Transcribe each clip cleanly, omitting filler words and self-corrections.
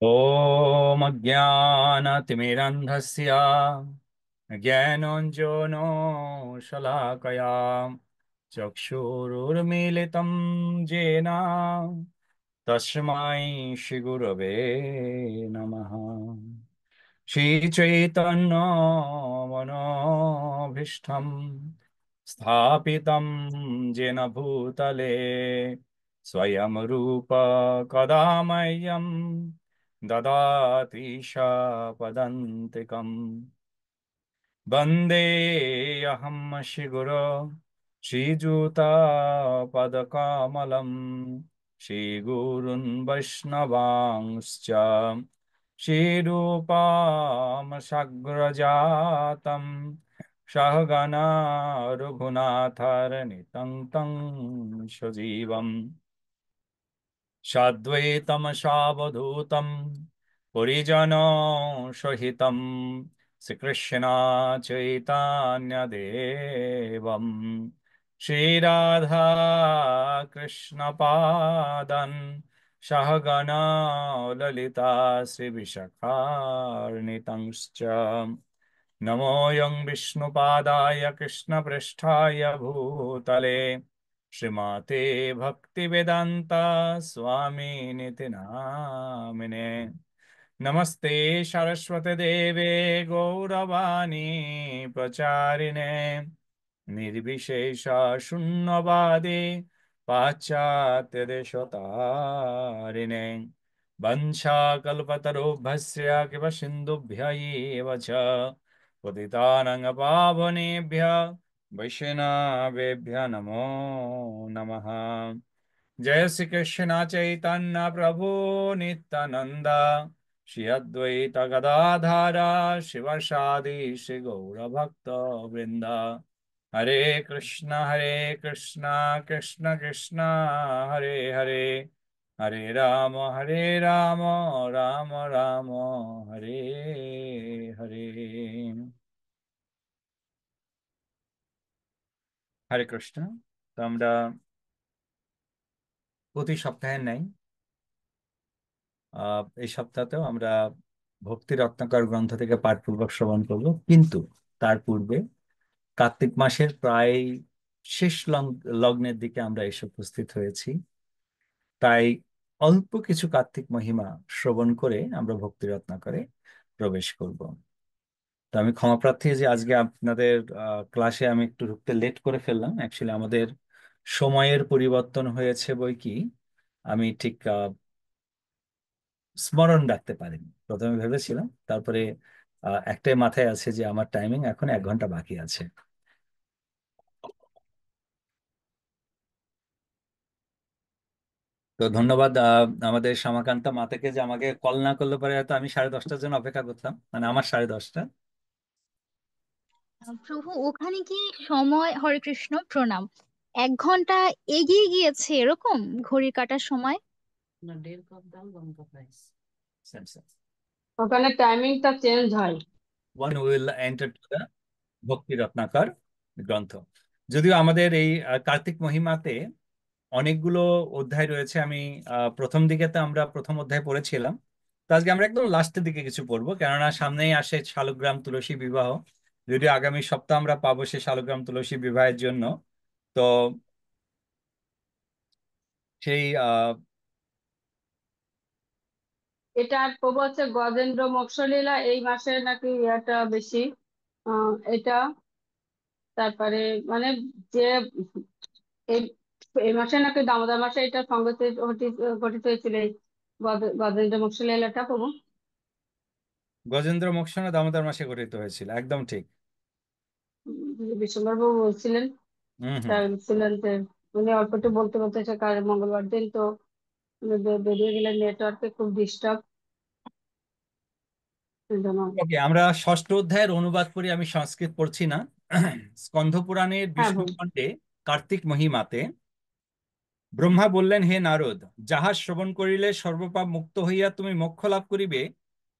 ॐ अज्ञानतिमिरन्धस्य ज्ञानाञ्जनो शलाकया चक्षुरुर्मीलितं येन तस्मै श्रीगुरवे नमः। श्रीचैतन्य मनोभीष्टं स्थापितं येन भूतले स्वयं रूप कदा मह्यं ददाति पदन्तिकम्। वन्देऽहं श्रीगुरो श्रीयुतापदकमलं श्रीगुरून् वैष्णवांश्च श्रीरूपां साग्रजातं सहगणा रघुनाथार्नितं तं सजीवम् साद्वैतं सावधूतं परिजनं सहितं श्रीकृष्ण चैतन्यदेवं श्रीराधा कृष्णपादं सहगणा ललिता श्रीविशाखान्वितांश्च नमोऽयं विष्णुपादाय कृष्णपृष्ठाय भूतले श्रीमते भक्तिवेदांता स्वामिनिति नामिने। नमस्ते सरस्वती देवे गौरवाणी प्रचारिणे निर्विशेष शून्यवादे पाश्चात्य देशतारिणे वंशाकल्पतरुभ्यस्य कृपा सिन्धुभ्य एव च पतितानां पावनेभ्य वैष्णवेभ्य नमो नमः। जय श्री कृष्ण चैतन्य प्रभु नित्यानंद श्री अद्वैत गदाधारा शिवसादि श्री गौर भक्त वृंद। हरे कृष्ण कृष्ण कृष्ण हरे हरे, हरे राम राम राम हरे हरे। হরে কৃষ্ণ। তো আমরা প্রতি সপ্তাহে নেই এই সপ্তাহতেও আমরা ভক্তি রত্নাকর গ্রন্থ থেকে পাঠপূর্বক শ্রবণ করব, কিন্তু তার পূর্বে কার্তিক মাসের প্রায় শেষ লগ্নের দিকে আমরা এসে উপস্থিত হয়েছি। তাই অল্প কিছু কার্তিক মহিমা শ্রবণ করে আমরা ভক্তি রত্নাকরে প্রবেশ করব। তো আমি ক্ষমা প্রার্থী যে আজকে আপনাদের ক্লাসে আমি একটু ঢুকতে লেট করে ফেললাম। অ্যাকচুয়ালি আমাদের সময়ের পরিবর্তন হয়েছে বই কি আমি ঠিক স্মরণ রাখতে পারিনি। প্রথমে ভেবেছিলাম, তারপরে একটাই মাথায় আছে যে আমার টাইমিং এখন 1 ঘন্টা বাকি আছে। তো ধন্যবাদ আমাদের শ্যামাকান্তা মাতাকে যে আমাকে কল না করলে পরে হয়তো আমি 10:30টার জন্য অপেক্ষা করতাম, মানে আমার 10:30টা। প্রভু ওখানে কি সময়, হরে কৃষ্ণ প্রণাম, 1 ঘন্টা এগিয়ে গিয়েছে এরকম ঘড়ির কাটার সময়? ওখানে টাইমিংটা চেঞ্জ হয়। One will enter to the ভক্তি রত্নাকর গ্রন্থ। যদিও আমাদের এই কার্তিক মহিমাতে অনেকগুলো অধ্যায় রয়েছে, আমি প্রথম দিকে তো আমরা প্রথম অধ্যায় পড়েছিলাম, তো আজকে আমরা একদম লাস্টের দিকে কিছু পড়বো, কেননা সামনেই আসে শালগ্রাম তুলসী বিবাহ। যদিও আগামী সপ্তাহ আমরা পাবো সে শালগ্রাম তুলসী বিবাহের জন্য। তো সেই এটা প্রভু হচ্ছে গজেন্দ্র মোক্ষলীলা, এই মাসে নাকি এটা বেশি এটা। তারপরে মানে যে এই এই মাসে নাকি দামোদর মাসে এটা সংগঠিত গঠিত হয়েছিল এই গজেন্দ্র মোক্ষলীলাটা প্রভু। গজেন্দ্র মোক্ষ না দামোদর মাসে গঠিত হয়েছিল, একদম ঠিক। বিশ্বম্বর বাবু বলছিলেন, হুম হুম। স্যার ছিলেন যে উনি অল্প একটু বলতে বলতে সে কাল মঙ্গলবার দিন তো উনি বেরিয়ে গেলেন, নেটওয়ার্কে খুব ডিস্টার্ব। ওকে, আমরা ষষ্ঠ অধ্যায়ের অনুবাদ করি। আমি সংস্কৃত পড়ছি না। স্কন্ধ পুরাণের হ্যাঁ বিষ্ণু খণ্ডে কার্তিক মহিমাতে ব্রহ্মা বললেন, হে নারদ, যাহা শ্রবণ করিলে সর্বপাপ মুক্ত হইয়া তুমি মোক্ষ লাভ করিবে,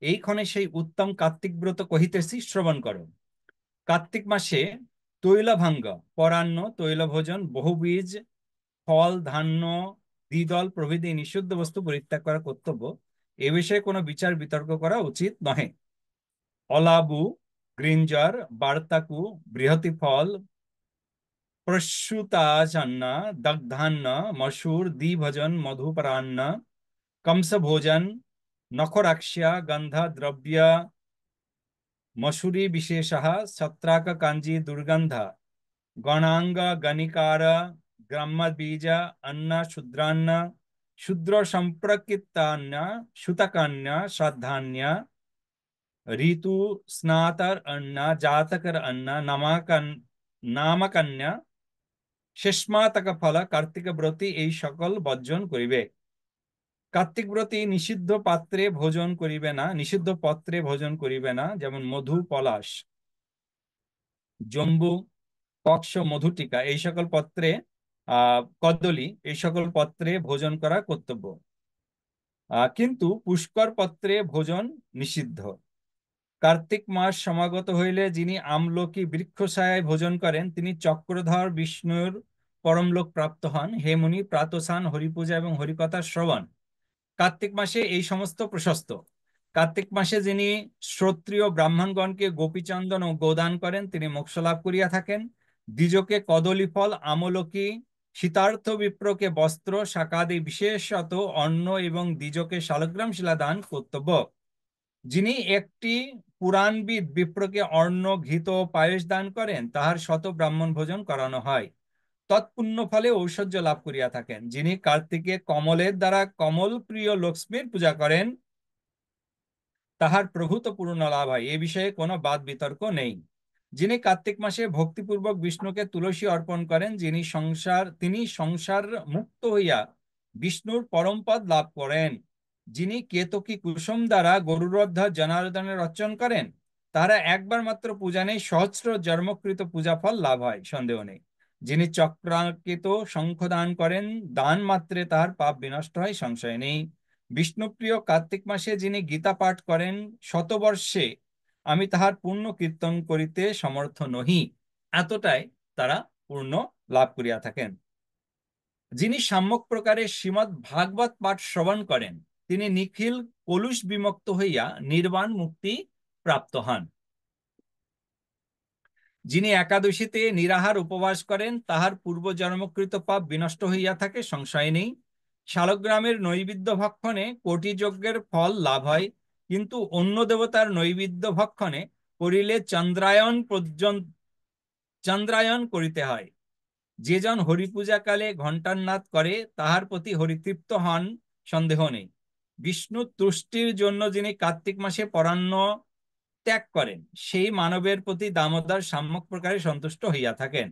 এইক্ষণে সেই উত্তম কার্তিক ব্রত কহিতেছি, শ্রবণ করো। কার্তিক মাসে তৈলভাঙ্গ পরান্ন, তৈলভোজন, বহুবীজ ফল ধান্য দ্বিদল প্রভৃতি নিষিদ্ধ বস্তু পরিত্যাগ করা কর্তব্য। এ বিষয়ে কোনো বিচার বিতর্ক করা উচিত নহে। অলাবু, গ্রিঞ্জার, বার্তাকু, বৃহতি ফল, প্রসূতাচান্ন, দগ্ধান্ন, মসূর, দ্বিভজন, মধুপরান্ন, कंस भोजन, नखोराक्ष्या, गंध द्रव्य, मसूरी विशेषः, छत्राक कांजी दुर्गंध, गणांग गणिकार, ग्राम्य बीज, अन्न शूद्रान्न, शूद्र संप्रकृतान्न, शुतकान्य, श्रद्धान्य, ऋतु स्नातर अन्न, जातकर अन्न, नामकन्या, শেষমাতক ফল, কার্তিক ব্রতী এই সকল বর্জন করিবে। কার্তিক ব্রতী নিষিদ্ধ পাত্রে ভোজন করিবে না, নিষিদ্ধ পত্রে ভোজন করিবে না, যেমন মধু, পলাশ, জম্বু, কক্ষ, মধুটিকা এই সকল পত্রে, কদলী এই সকল পত্রে ভোজন করা কর্তব্য, কিন্তু পুষ্কর পত্রে ভোজন নিষিদ্ধ। কার্তিক মাস সমাগত হইলে যিনি আমলকি বৃক্ষছায়ায় ভোজন করেন তিনি চক্রধর বিষ্ণুর পরমলোক প্রাপ্ত হন। হে মুনি, প্রাতঃস্নান, হরিপূজা এবং হরিকথা শ্রবণ কার্তিক মাসে এই সমস্ত প্রশস্ত। কার্তিক মাসে যিনি শ্রোত্রিয় ব্রাহ্মণগণকে গোপীচন্দন ও গোদান করেন তিনি মোক্ষ লাভ করিয়া থাকেন। দ্বিজকে কদলী ফল, আমলকি, শীতার্থ বিপ্রকে বস্ত্র, শাকাদি বিশেষত অন্ন এবং দ্বিজকে শালগ্রাম শিলা দান কর্তব্য। যিনি একটি পুরাণবিদ বিপ্রকে অন্ন, ঘৃত ও পায়েস দান করেন তাহার শত ব্রাহ্মণ ভোজন করানো হয়, তৎপুণ্য ফলে ঐশ্বর্য লাভ করিয়া থাকেন। যিনি কার্তিকে কমলের দ্বারা কমল প্রিয় লক্ষ্মীর পূজা করেন তাহার প্রভূত পূর্ণ লাভ হয়, এ বিষয়ে কোনো বাদ বিতর্ক নেই। যিনি কার্তিক মাসে ভক্তিপূর্বক বিষ্ণুকে তুলসী অর্পণ করেন তিনি সংসার মুক্ত হইয়া বিষ্ণুর পরমপদ লাভ করেন। যিনি কেতকী কুসুম দ্বারা গরুরধ্বজ জনার্দনের অর্চন করেন তারা একবার মাত্র পূজা নেই সহস্র জন্মকৃত পূজা ফল লাভ হয়, সন্দেহ নেই। যিনি চক্রাঙ্কিত শঙ্খ দান করেন দান মাত্রে তাহার পাপ বিনষ্ট হয়, সংশয় নেই। বিষ্ণুপ্রিয় কার্তিক মাসে যিনি গীতা পাঠ করেন শতবর্ষে আমি তাহার পূর্ণ কীর্তন করিতে সমর্থ নহি, এতটাই তারা পূর্ণ লাভ করিয়া থাকেন। যিনি সাম্যক প্রকারে শ্রীমদ্ ভাগবত পাঠ শ্রবণ করেন তিনি নিখিল কলুষ বিমুক্ত হইয়া নির্বাণ মুক্তি প্রাপ্ত হন। যিনি একাদশীতে নিরাহার উপবাস করেন তাহার পূর্বজন্মকৃত পাপ বিনষ্ট হইয়া থাকে, সংশয় নেই। শালগ্রামের নৈবেদ্য ভক্ষণে কোটি যজ্ঞের ফল লাভ হয়, কিন্তু অন্য দেবতার নৈবেদ্য ভক্ষণে করিলে চন্দ্রায়ন করিতে হয়। যে জন হরিপূজাকালে ঘণ্টার নাদ করে তাহার প্রতি হরিতৃপ্ত হন, সন্দেহ নেই। বিষ্ণু তুষ্টির জন্য যিনি কার্তিক মাসে পরান্ন ত্যাগ করেন সেই মানবের প্রতি দামোদর সাম্যক প্রকারে সন্তুষ্ট হইয়া থাকেন।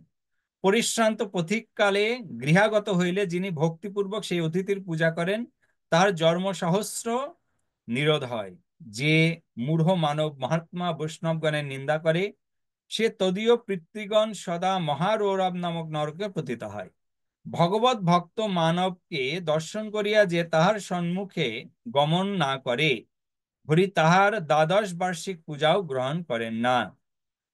পরিশ্রান্ত পথিককালে গৃহাগত হইলে যিনি ভক্তিপূর্বক সেই অতিথির পূজা করেন তাহার জন্ম সহস্র নিরোধ হয়। যে মূঢ় মানব মহাত্মা বৈষ্ণবগণের নিন্দা করে সে তদীয় পিতৃগণ সদা মহারৌরব নামক নরকে পতিত হয়। ভগবত ভক্ত মানবকে দর্শন করিয়া যে তাহার সম্মুখে গমন না করে হরি তাহার দ্বাদশ বার্ষিক পূজাও গ্রহণ করেন না।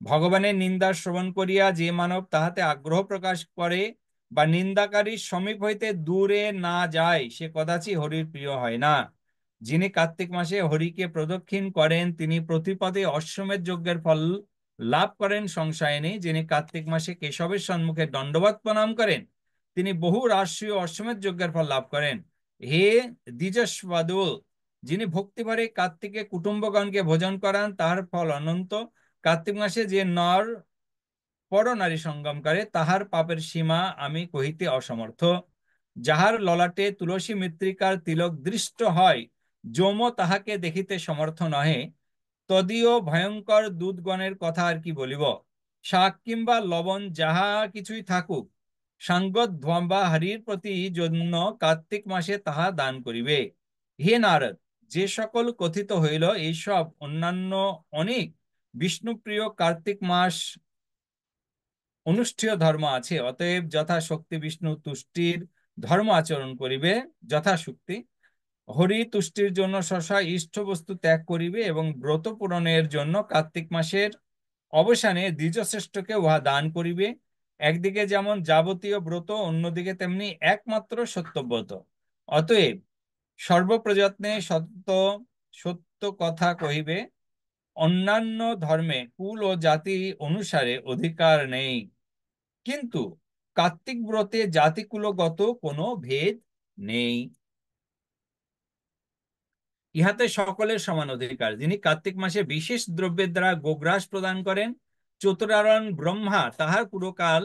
ভগবানের নিন্দা শ্রবণ করিয়া যে মানব তাহাতে আগ্রহ প্রকাশ করে বা নিন্দাকারীর সমীপ হইতে দূরে না যায় সে কদাচি হরির প্রিয় হয় না। যিনি কার্তিক মাসে হরিকে প্রদক্ষিণ করেন তিনি প্রতিপদে অশ্বমেধ যজ্ঞের ফল লাভ করেন, সংশয় নেই। যিনি কার্তিক মাসে কেশবের সম্মুখে দণ্ডবত প্রণাম করেন তিনি বহু রাষ্ট্রীয় অশ্বমেধ যজ্ঞের ফল লাভ করেন। হে দ্বিজস্বাদুল, যিনি ভক্তিভরে কার্তিকে কুটুম্বগণকে ভোজন করান তাহার ফল অনন্ত। কার্তিক মাসে যে নর পর নারী সঙ্গম করে তাহার পাপের সীমা আমি কহিতে অসমর্থ। যাহার ললাটে তুলসী মৃত্তিকার তিলক দৃষ্ট হয় যম তাহাকে দেখিতে সমর্থ নহে, তদীয় ভয়ঙ্কর দূতগণের কথা আর কি বলিব। শাক কিংবা লবণ যাহা কিছুই থাকুক সাঙ্গধ্বম বা হরির প্রতি জন্য কার্তিক মাসে তাহা দান করিবে। হে নারদ, যে সকল কথিত হইল এইসব অন্যান্য অনেক বিষ্ণুপ্রিয় কার্তিক মাস অনুষ্ঠেয় ধর্ম আছে, অতএব যথাশক্তি বিষ্ণু তুষ্টির ধর্ম আচরণ করিবে, যথাশক্তি হরি তুষ্টির জন্য শশা ইষ্ট বস্তু ত্যাগ করিবে এবং ব্রত পূরণের জন্য কার্তিক মাসের অবসানে দ্বিজশ্রেষ্ঠকে উহা দান করিবে। একদিকে যেমন যাবতীয় ব্রত অন্যদিকে তেমনি একমাত্র সত্যব্রত। অতএব সর্বপ্রযত্নে সত্য সত্য কথা কহিবে, অন্যান্য ধর্মে কুল ও জাতি অনুসারে অধিকার নেই, কিন্তু কার্তিক ব্রতে জাতিকুলগত কোনো ভেদ নেই। ইহাতে সকলের সমান অধিকার। যিনি কার্তিক মাসে বিশেষ দ্রব্যের দ্বারা গোগ্রাস প্রদান করেন, চতুরারণ ব্রহ্মা তাহার পুরকাল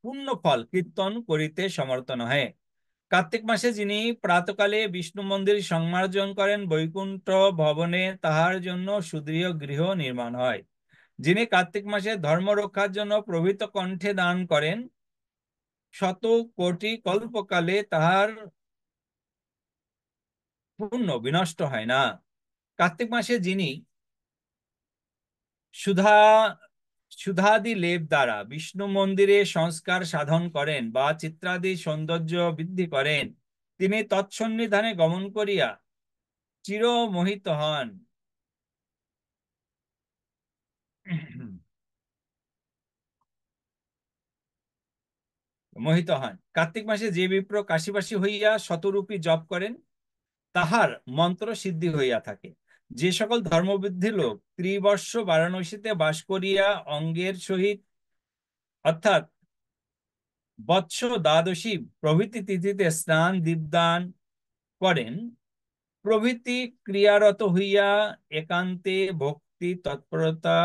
পূর্ণ ফল কীর্তন করিতে সমর্থ নহে। কার্তিক মাসে যিনি প্রাতকালে বিষ্ণু মন্দির সংমার্জন করেন, বৈকুণ্ঠ ভবনে তাহার জন্য সুদৃঢ় গৃহ নির্মাণ হয়। যিনি কার্তিক মাসে ধর্ম রক্ষার জন্য প্রভৃত কণ্ঠে দান করেন, শত কোটি কল্পকালে তাহার পুণ্য বিনষ্ট হয় না। কার্তিক মাসে যিনি সুধা সুধাদি লেপ দ্বারা বিষ্ণু মন্দিরে সংস্কার সাধন করেন বা চিত্রাদি সৌন্দর্য বৃদ্ধি করেন, তিনি তৎসন্নিধানে গমন করিয়া চিরমোহিত হন। মোহিত হন। কার্তিক মাসে যে বিপ্র কাশীবাসী হইয়া শতরূপী জপ করেন, তাহার মন্ত্র সিদ্ধি হইয়া থাকে। যে সকল ধর্মবৃদ্ধি লোক ত্রিবর্ষ বারাণসীতে বাস করিয়া অঙ্গের সহিত অর্থাৎ বৎস দ্বাদশী প্রভৃতি তিথিতে স্নান দীপদান করেন, প্রভৃতি ক্রিয়ারত হইয়া একান্তে ভক্তি তৎপরতা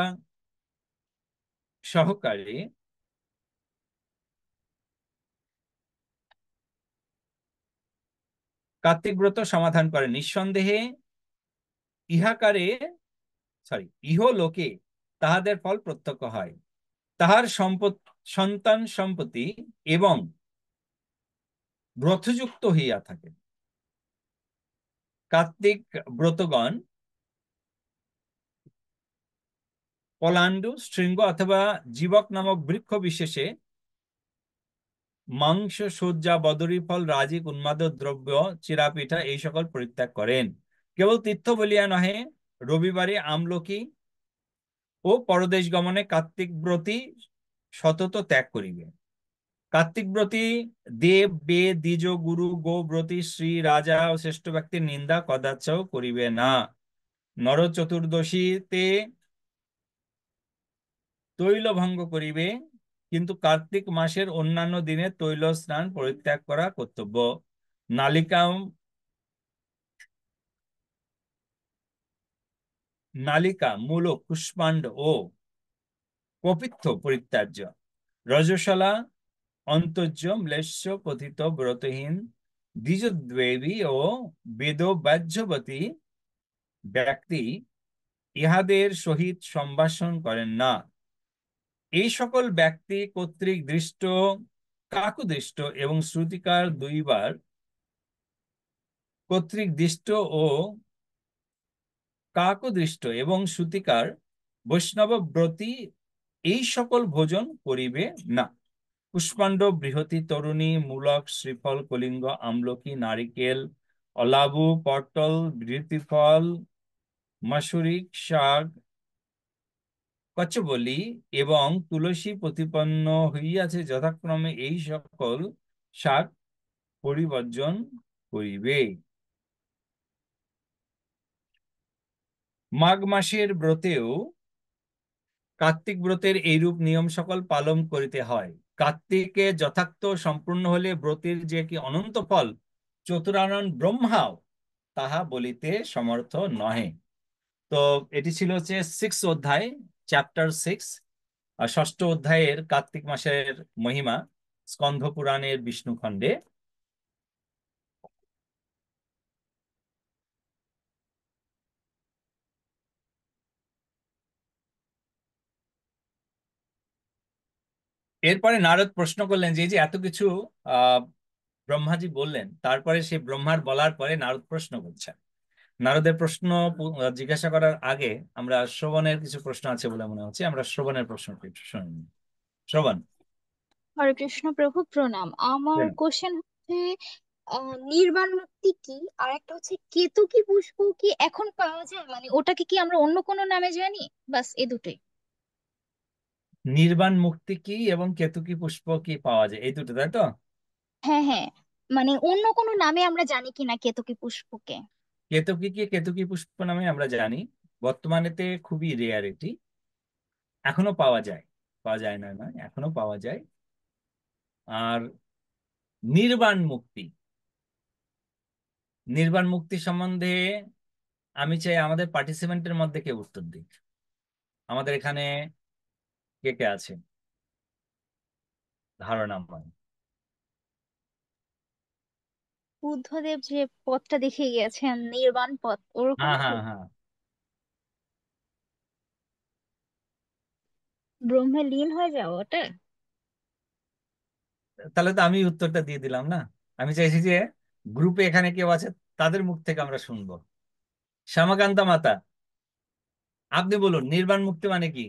সহকারে কার্তিক ব্রত সমাধান করেন, নিঃসন্দেহে ইহাকারে ইহলোকে তাহাদের ফল প্রত্যক্ষ হয়। তাহার সন্তান সম্পত্তি এবং ব্রতযুক্ত হইয়া থাকে। কার্তিক ব্রতগণ পলাণ্ডু, শৃঙ্গ অথবা জীবক নামক বৃক্ষ বিশেষে মাংস, সজ্জা, বদরী ফল, রাজিক, উন্মাদ দ্রব্য, চিরাপিঠা এই সকল পরিত্যাগ করেন। কেবল তীর্থ বলিয়া নহে, রবিবারে আমলকি ও পরদেশ গমনে কার্তিক ব্রতী সতত ত্যাগ করিবে। কার্তিক ব্রতী দেব, বেদ, দ্বিজ, গুরু, গো ব্রতী, শ্রী, রাজা ও শ্রেষ্ঠ ব্যক্তির নিন্দা কদাচ করিবে না। নর চতুর্দশীতে তৈল ভঙ্গ করিবে, কিন্তু কার্তিক মাসের অন্যান্য দিনে তৈল স্নান পরিত্যাগ করা কর্তব্য। নালিকা নালিকা, মূলক, কুষ্মাণ্ড ও কপিত্থ পরিত্যাজ্য। রজস্বলা, অন্তর্য, ম্লেচ্ছ, পতিত, ব্রতহীন, দ্বিজদ্বেবী ও বেদবাহ্যবতী ব্যক্তি ইহাদের সহিত সম্ভাষণ করেন না। এই সকল ব্যক্তি কর্তৃক দৃষ্ট, কাকুদৃষ্ট এবং শ্রুতিকার দুইবার কর্তৃক দৃষ্ট ও কাকদৃষ্ট এবং শ্রুতিকার বৈষ্ণব ব্রতী এই সকল ভোজন করিবে না। পুষ্পাণ্ড, বৃহতি, তরুণী, মূলক, শ্রীফল, কলিঙ্গ, আমলকি, নারিকেল, অলাবু, পটল, বৃতিফল, মাসুরিক শাক, কচবলি এবং তুলসী প্রতিপন্ন হইয়াছে, যথাক্রমে এই সকল শাক পরিবর্জন করিবে। মাঘ মাসের ব্রতেও কার্তিক ব্রতের এইরূপ নিয়ম সকল পালন করিতে হয়। কার্তিকে যথার্থ সম্পূর্ণ হলে ব্রতের যে কি অনন্ত ফল, চতুরানন ব্রহ্মাও তাহা বলিতে সমর্থ নহে। তো এটি ছিল হচ্ছে 6 অধ্যায়, চ্যাপ্টার 6, আর 6ষ্ঠ অধ্যায়ের কার্তিক মাসের মহিমা, স্কন্ধ পুরাণের বিষ্ণু খণ্ডে। এরপরে নারদ প্রশ্ন করলেন যে এই যে এত কিছু আহ ব্রহ্মাজি বললেন, তারপরে সেই ব্রহ্মার বলার পরে নারদ প্রশ্ন করছেন। নারদের প্রশ্ন জিজ্ঞাসা করার আগে আমরা শ্রবণের কিছু প্রশ্ন আছে বলে মনে হচ্ছে, আমরা শ্রবণের প্রশ্নটি একটু শুনে নিই। শ্রবণ। হরে কৃষ্ণ প্রভু প্রণাম। আমার কোশ্চেন হচ্ছে নির্বাণ মুক্তি কি, আর একটা হচ্ছে কেতকী পুষ্প কি এখন পাওয়া যায়, মানে ওটাকে কি আমরা অন্য কোনো নামে জানি? বাস এ দুটোই। নির্বাণ মুক্তি কি এবং কেতুকী পুষ্প কি পাওয়া যায়, এই দুটো, তাই তো? হ্যাঁ হ্যাঁ, মানে অন্য কোনো নামে আমরা জানি কিনা কেতকী পুষ্পকে? কেতকীকে কেতকী পুষ্প নামে আমরা জানি। বর্তমানেতে খুবই রেয়ার এটি। এখনো পাওয়া যায়, পাওয়া যায় না নয়, এখনো পাওয়া যায়। আর নির্বাণ মুক্তি, নির্বাণ মুক্তি সম্বন্ধে আমি চাই আমাদের পার্টিসিপেন্টের মধ্যে কেউ উত্তর দিক। আমাদের এখানে কে কে আছে ধারণা পায়? বুদ্ধদেব যে পথটা দেখিয়ে গেছেন, নির্বাণ পথ, ওরকম হ্যাঁ কি? হ্যাঁ হ্যাঁ। ব্রহ্মে লীন হয়ে যাও ওটা? তাহলে তো আমি উত্তরটা দিয়ে দিলাম না। আমি চাইছি যে গ্রুপে এখানে কেউ আছে তাদের মুখ থেকে আমরা শুনবো। শ্যামাকান্তা মাতা, আপনি বলুন নির্বাণ মুক্তি মানে কি?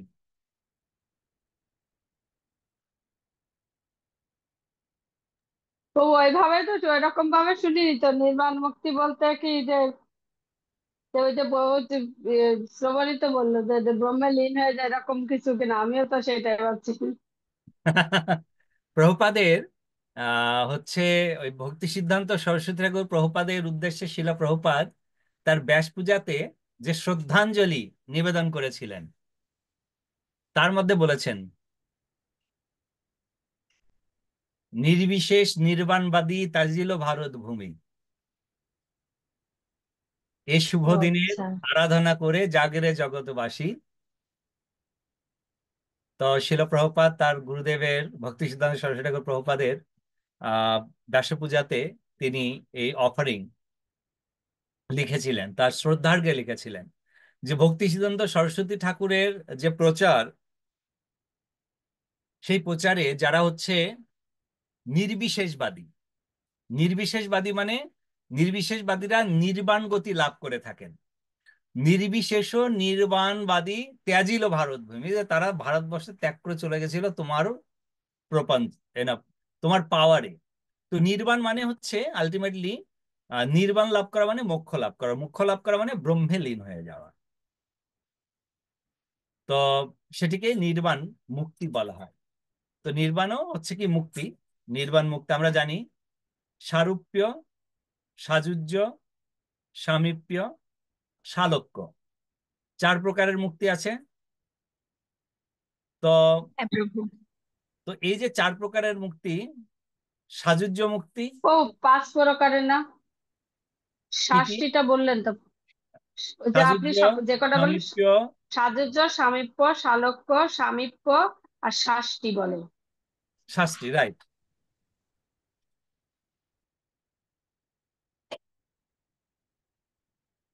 তো ওইভাবে তো এরকম ভাবে শুনিনি তো। নির্বাণ মুক্তি বলতে কি যে, ওই যে শ্রবণী তো বললো যে ব্রহ্মে লীন হয়ে যায়, এরকম কিছু কিনা, আমিও তো সেটাই ভাবছি। প্রভুপাদের হচ্ছে ওই ভক্তি সিদ্ধান্ত সরস্বতী ঠাকুর প্রভুপাদের উদ্দেশ্যে শিলা প্রভুপাদ তার ব্যাস পূজাতে যে শ্রদ্ধাঞ্জলি নিবেদন করেছিলেন তার মধ্যে বলেছেন, নির্বিশেষ নির্বাণবাদী তাজিল ভারত ভূমি, এই শুভ ও দিনের আচ্ছা। আরাধনা করে জাগরে জগৎবাসী। তো শিল প্রভুপাদ তার গুরুদেবের ভক্তি সিদ্ধান্ত সরস্বতী ঠাকুর প্রভুপাদের আহ ব্যাস পূজাতে তিনি এই অফারিং লিখেছিলেন, তার শ্রদ্ধার্ঘ্যে লিখেছিলেন যে ভক্তি সিদ্ধান্ত সরস্বতী ঠাকুরের যে প্রচার, সেই প্রচারে যারা হচ্ছে নির্বিশেষবাদী, নির্বিশেষবাদী মানে নির্বিশেষবাদীরা নির্বাণ গতি লাভ করে থাকেন। নির্বিশেষ নির্বাণবাদী ত্যাজিল ভারত ভূমি, যে তারা ভারতবর্ষে ত্যাগ করে চলে গেছিল তোমার প্রপঞ্চ এনা তোমার পাওয়ারে। তো নির্বাণ মানে হচ্ছে আলটিমেটলি নির্বাণ লাভ করা মানে মোক্ষ লাভ করা, মোক্ষ লাভ করা মানে ব্রহ্মে লীন হয়ে যাওয়া। তো সেটিকে নির্বাণ মুক্তি বলা হয়। তো নির্বাণও হচ্ছে কি মুক্তি। নির্বাণ মুক্তি আমরা জানি সারূপ্য, সাযুজ্য, সামীপ্য, সালোক্য, চার প্রকারের মুক্তি আছে। তো হ্যাঁ প্রভু। তো এই যে চার প্রকারের মুক্তি, সাযুজ্য মুক্তি ও, 5 প্রকারের না? কি কি? 60টা বললেন তো। ওই যে আপনি সাযুজ্য, যে কটা বললেন, সামীপ্য, সাজুজ্য, সামীপ্য, সালোক্য, সামীপ্য আর 60টি বলে। শাস্তি, রাইট।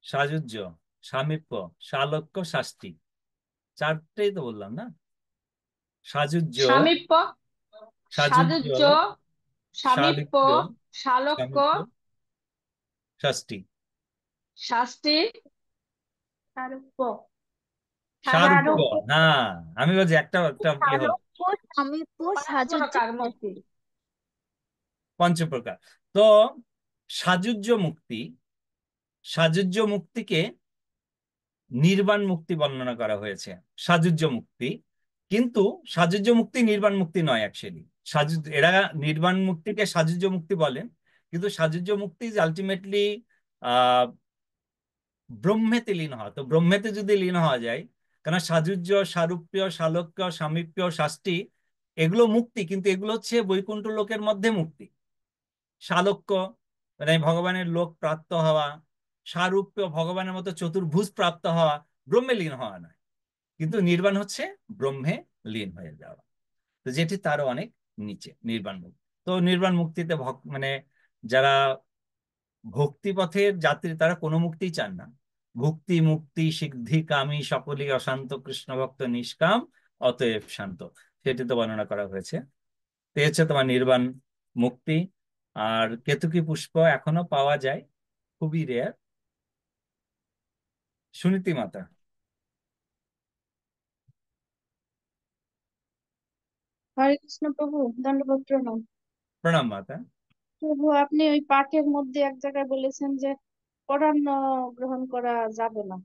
সাযুজ্য, সামীপ্য, সালোক্য, শাস্তি, চারটেই তো বললাম না? সাযুজ্য, সামীপ্য, সাযুজ্য, সাজুজ্য, সামীপ্য, সালোক্য, সালোক্য, সামীপ্য, শাস্তি। শাস্তি, সারূপ্য। সারূপ্য, সারূপ্য। না, আমি বলছি একটা একটা কি হলো? শালক্য, সামীপ্য, পাঁচ সাযুজ্য, প্রকার মুক্তি। পঞ্চপ্রকার। তো সাযুজ্য মুক্তি, সাযুজ্য মুক্তিকে নির্বাণ মুক্তি বর্ণনা করা হয়েছে। সাযুজ্য মুক্তি, কিন্তু সাযুজ্য মুক্তি নির্বাণ মুক্তি নয় অ্যাকচুয়ালি। এরা নির্বাণ মুক্তিকে সাযুজ্য মুক্তি বলেন, কিন্তু সাযুজ্য মুক্তি আলটিমেটলি আহ ব্রহ্মেতে লীন হওয়া। তো ব্রহ্মেতে যদি লীন হওয়া যায়, কেন সাযুজ্য, সারূপ্য, সালোক্য, সামীপ্য, শাস্তি এগুলো মুক্তি, কিন্তু এগুলো হচ্ছে বৈকুণ্ঠ লোকের মধ্যে মুক্তি। সালোক্য মানে ভগবানের লোক প্রাপ্ত হওয়া, সারূপ্য ভগবানের মতো চতুর্ভুজ প্রাপ্ত হওয়া, ব্রহ্মে লীন হওয়া নয়। কিন্তু নির্বাণ হচ্ছে ব্রহ্মে লীন হয়ে যাওয়া, তো যেটি তারও অনেক নিচে নির্বাণ মুক্তি। তো নির্বাণ মুক্তিতে মানে যারা ভক্তি পথের যাত্রী তারা কোনো মুক্তিই চান না। ভক্তি মুক্তি সিদ্ধি কামী সকলই অশান্ত, কৃষ্ণ ভক্ত নিষ্কাম অতএব শান্ত, সেটি তো বর্ণনা করা হয়েছে। তো এই হচ্ছে তোমার নির্বাণ মুক্তি। আর কেতকী পুষ্প এখনো পাওয়া যায়, খুবই রেয়ার। সুনীতি মাতা, হরে কৃষ্ণ প্রভু, দণ্ডবোধ প্রণাম। প্রণাম মাতা। প্রভু, আপনি ওই পাঠের মধ্যে এক জায়গায় বলেছেন যে পরান্ন গ্রহণ করা যাবে না।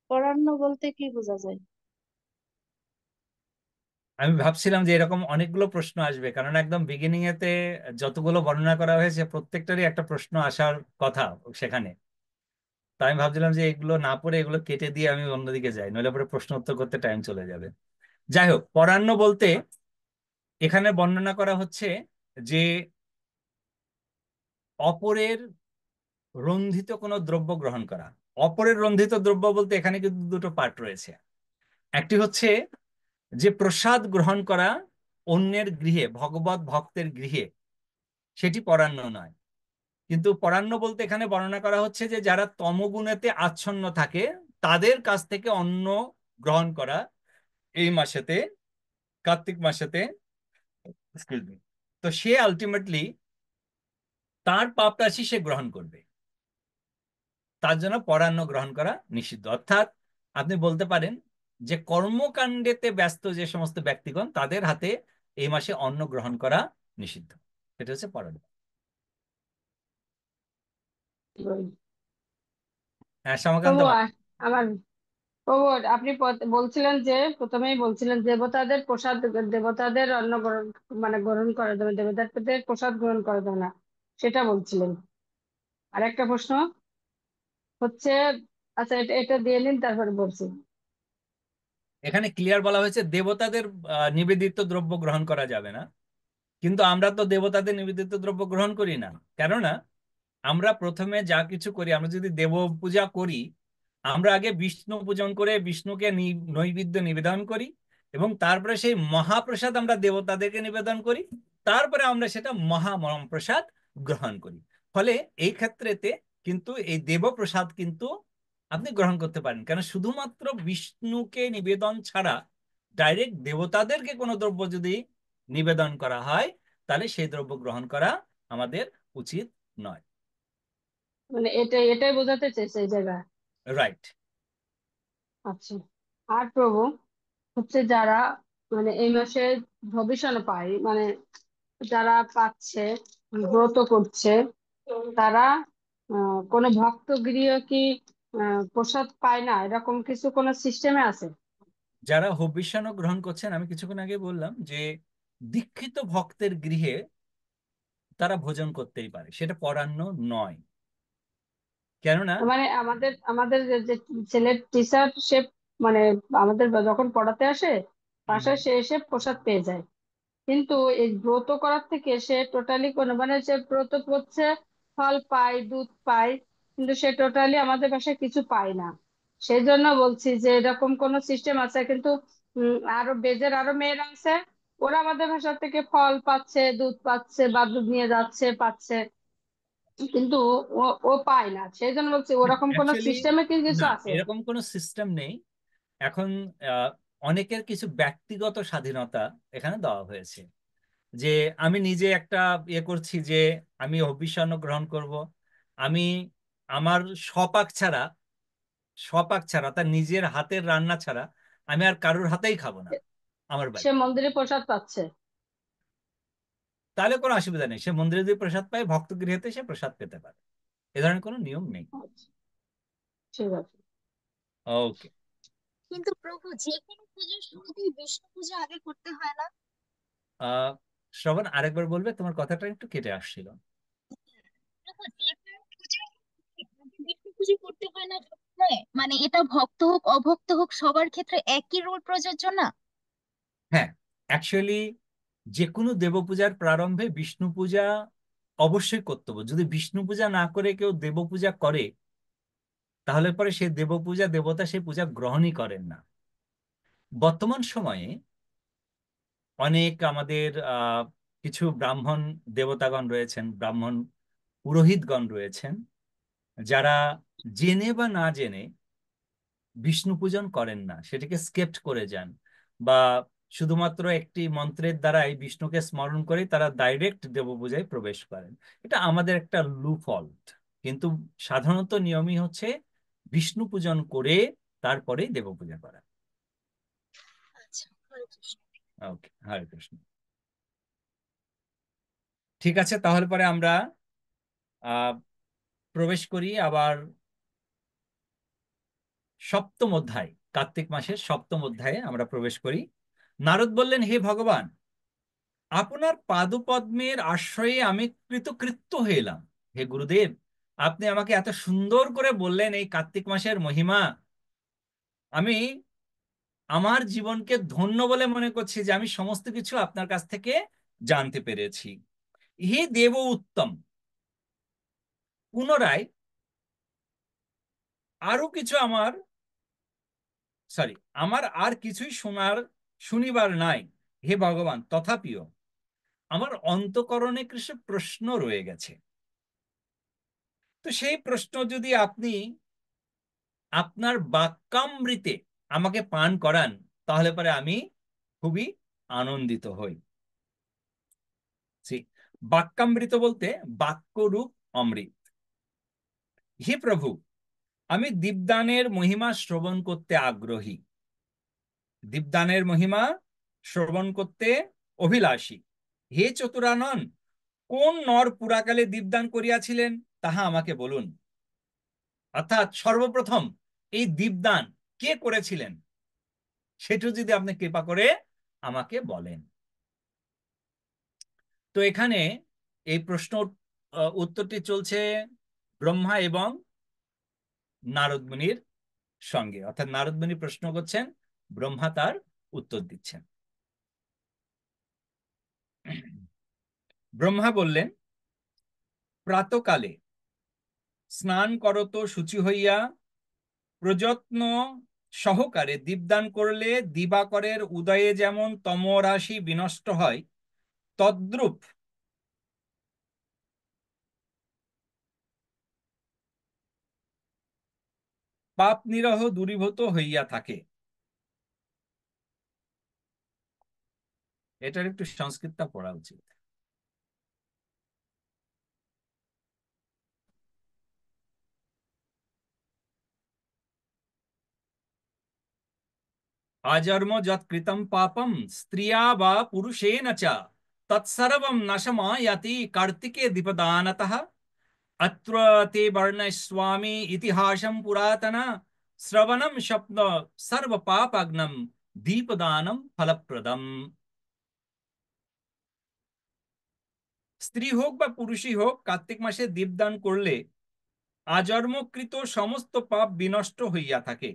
পরান্ন বলতে কি বোঝা যায়? আমি ভাবছিলাম যে এরকম অনেকগুলো প্রশ্ন আসবে, কারণ একদম বিগিনিং এতে যতগুলো বর্ণনা করা হয়েছে প্রত্যেকটারই একটা প্রশ্ন আসার কথা সেখানে। তাই আমি ভাবছিলাম যে এগুলো না পড়ে এগুলো কেটে দিয়ে আমি অন্যদিকে যাই, নইলে পরে প্রশ্ন উত্তর করতে টাইম চলে যাবে। যাই হোক, পরান্ন বলতে এখানে বর্ণনা করা হচ্ছে যে অপরের রন্ধিত কোনো দ্রব্য গ্রহণ করা। অপরের রন্ধিত দ্রব্য বলতে এখানে কিন্তু দুটো পার্ট রয়েছে। একটি হচ্ছে যে প্রসাদ গ্রহণ করা অন্যের গৃহে, ভগবত ভক্তের গৃহে, সেটি পরান্ন নয়। কিন্তু পরান্ন বলতে এখানে বর্ণনা করা হচ্ছে যে যারা তমগুণেতে আচ্ছন্ন থাকে তাদের কাছ থেকে অন্ন গ্রহণ করা এই মাসেতে, কার্তিক মাসেতে, excuse me, তো সে আলটিমেটলি তার পাপ রাশি সে গ্রহণ করবে। তার জন্য পরান্ন গ্রহণ করা নিষিদ্ধ। অর্থাৎ আপনি বলতে পারেন যে কর্মকাণ্ডেতে ব্যস্ত যে সমস্ত ব্যক্তিগণ তাদের হাতে এই মাসে অন্ন গ্রহণ করা নিষিদ্ধ। এটা হচ্ছে পরান্ন। হ্যাঁ, শ্যামাকান্ত তবু মা। আমার তবু আপনি বলছিলেন যে প্রথমেই বলছিলেন দেবতাদের প্রসাদ, দেবতাদের অন্ন গ্রহণ মানে গ্রহণ করা যাবে, দেবতাদের প্রসাদ গ্রহণ করা যাবে না, সেটা বলছিলেন। আর একটা প্রশ্ন হচ্ছে, আচ্ছা এটা এটা দিয়ে নিন তারপরে বলছি। এখানে ক্লিয়ার বলা হয়েছে দেবতাদের নিবেদিত দ্রব্য গ্রহণ করা যাবে না, কিন্তু আমরা তো দেবতাদের নিবেদিত দ্রব্য গ্রহণ করি না। কেননা আমরা প্রথমে যা কিছু করি, আমরা যদি দেব পূজা করি, আমরা আগে বিষ্ণু পূজন করে বিষ্ণুকে নৈবেদ্য নিবেদন করি, এবং তারপরে সেই মহাপ্রসাদ আমরা দেবতাদেরকে নিবেদন করি, তারপরে আমরা সেটা মহাপ্রসাদ গ্রহণ করি। ফলে এই ক্ষেত্রেতে কিন্তু এই দেবপ্রসাদ কিন্তু আপনি গ্রহণ করতে পারেন, কারণ শুধুমাত্র বিষ্ণুকে নিবেদন ছাড়া ডাইরেক্ট দেবতাদেরকে কোনো দ্রব্য যদি নিবেদন করা হয়, তাহলে সেই দ্রব্য গ্রহণ করা আমাদের উচিত নয়। মানে এটাই এটাই বোঝাতে চেয়েছে এই জায়গায়। রাইট। আচ্ছা, আর প্রভু হচ্ছে যারা মানে এই মাসে ভবিষ্যৎ পায়, মানে যারা পাচ্ছে, ব্রত করছে, তারা কোনো ভক্ত গৃহ কি প্রসাদ পায় না, এরকম কিছু কোনো সিস্টেমে আছে? যারা হবিষ্যান্ন গ্রহণ করছেন, আমি কিছুক্ষণ আগে বললাম যে দীক্ষিত ভক্তের গৃহে তারা ভোজন করতেই পারে, সেটা পরান্ন নয়। কেননা মানে আমাদের আমাদের যে ছেলের টিচার, সে মানে আমাদের যখন পড়াতে আসে বাসায়, সে এসে প্রসাদ পেয়ে যায়, কিন্তু এই ব্রত করার থেকে সে টোটালি কোনো মানে সে ব্রত করছে, ফল পায়, দুধ পায়, কিন্তু সে টোটালি আমাদের বাসায় কিছু পায় না। সেই জন্য বলছি যে এরকম কোন সিস্টেম আছে, কিন্তু আরো বেজের আরো মেয়েরা আছে, ওরা আমাদের ভাষা থেকে ফল পাচ্ছে, দুধ পাচ্ছে, বা দুধ নিয়ে যাচ্ছে পাচ্ছে, কিন্তু ও ও পায় না। সেই জন্য বলছি ওরকম কোন অ্যাকচুয়ালি সিস্টেমে কি কিছু না, আছে? এরকম কোনো সিস্টেম নেই। এখন অনেকের কিছু ব্যক্তিগত স্বাধীনতা এখানে দেওয়া হয়েছে। যে আমি নিজে একটা করছি যে আমি হবিষ্যান্ন গ্রহণ করব, আমি আমার স্বপাক ছাড়া, তার নিজের হাতের রান্না ছাড়া আমি আর কারোর হাতেই খাবো না আমার সে বাড়ি। মন্দিরে প্রসাদ পাচ্ছে। তাহলে কোনো অসুবিধা নেই, সে মন্দিরে যদি প্রসাদ পায় ভক্ত গৃহেতে সে প্রসাদ পেতে পারে। এ ধরনের কোনো নিয়ম নেই। আচ্ছা, ঠিক আছে। ওকে। কিন্তু প্রভু, যে কোনো পুজোর শুরুতেই বিষ্ণু পূজা আগে করতে হয় না? আহ শ্রবণ, আরেকবার বলবে, তোমার কথাটা একটু কেটে আসছিল। প্রভু, যে কোনো পূজোর শুরুতেই আগে বিষ্ণু পুজো করতে হয় না সবসময়? মানে এটা ভক্ত হোক অভক্ত হোক সবার ক্ষেত্রে একই রুল প্রযোজ্য না? হ্যাঁ, অ্যাকচুয়ালি যে কোনো দেবপূজার প্রারম্ভে বিষ্ণু পূজা অবশ্যই কর্তব্য। যদি বিষ্ণু পূজা না করে কেউ দেব পূজা করে, তাহলে পরে সেই দেব পূজা, দেবতা সেই পূজা গ্রহণই করেন না। বর্তমান সময়ে অনেক আমাদের কিছু ব্রাহ্মণ দেবতাগণ রয়েছেন, ব্রাহ্মণ পুরোহিতগণ রয়েছেন, যারা জেনে বা না জেনে বিষ্ণু পূজন করেন না, সেটাকে স্কেপ্ট করে যান, বা শুধুমাত্র একটি মন্ত্রের দ্বারাই বিষ্ণুকে স্মরণ করে তারা ডাইরেক্ট দেবপূজায় প্রবেশ করেন। এটা আমাদের একটা লুফল্ট। কিন্তু সাধারণত নিয়মই হচ্ছে বিষ্ণু পূজন করে তারপরেই দেবপূজা করা। আচ্ছা, হরে কৃষ্ণ। ওকে, হরে কৃষ্ণ। ঠিক আছে, তাহলে পরে আমরা আহ প্রবেশ করি আবার সপ্তম অধ্যায়, কার্তিক মাসের সপ্তম অধ্যায়ে আমরা প্রবেশ করি। নারদ বললেন, হে ভগবান, আপনার পাদপদ্মের আশ্রয়ে আমি কৃতকৃত্য হয়ে এলাম। হে গুরুদেব, আপনি আমাকে এত সুন্দর করে বললেন এই কার্তিক মাসের মহিমা। আমি আমার জীবনকে ধন্য বলে মনে করছি যে আমি সমস্ত কিছু আপনার কাছ থেকে জানতে পেরেছি। হে দেব উত্তম, পুনরায় আরো কিছু সরি আমার আর কিছুই শুনিবার নাই। হে ভগবান, তথাপিও আমার অন্তঃকরণে কিছু প্রশ্ন রয়ে গেছে। তো সেই প্রশ্ন যদি আপনি আপনার বাক্যামৃতে আমাকে পান করান, তাহলে পরে আমি খুবই আনন্দিত হই। বাক্যামৃত বলতে বাক্যরূপ অমৃত। হে প্রভু, আমি দীপদানের মহিমা শ্রবণ করতে আগ্রহী, দীপদানের মহিমা শ্রবণ করতে অভিলাষী। হে চতুরানন, কোন নর পুরাকালে দীপদান করিয়াছিলেন তাহা আমাকে বলুন। অর্থাৎ সর্বপ্রথম এই দীপদান কে করেছিলেন সেটা যদি আপনি কৃপা করে আমাকে বলেন। তো এখানে এই প্রশ্ন উত্তরটি চলছে ব্রহ্মা এবং নারদ মুনির সঙ্গে। অর্থাৎ নারদ মুনি প্রশ্ন করছেন, ব্রহ্মা তার উত্তর দিচ্ছেন। ব্রহ্মা বললেন, প্রাতকালে স্নান করত শুচি হইয়া, প্রযত্ন সহকারে দীপদান করলে দিবাকরের উদয়ে যেমন তমরাশি বিনষ্ট হয়, তদ্রূপ পাপ নিরহ দূরীভূত হইয়া থাকে। এটার একটু সংস্কৃতটা পড়া উচিত। আজন্ম যৎকৃতম পাপম স্ত্রিয়া বা পুরুষেণ চ তৎসর্বং নাশমায়াতি কার্তিকে দীপদানতঃ। अत्र ते वर्णयिष्यामि इतिहासं पुरातन श्रवणं स्वप्न सर्व पापाग्नं दीपदानं फलप्रदम। স্ত্রী হোক বা পুরুষই হোক, কার্তিক মাসে দীপদান করলে আজন্মকৃত সমস্ত পাপ বিনষ্ট হইয়া থাকে।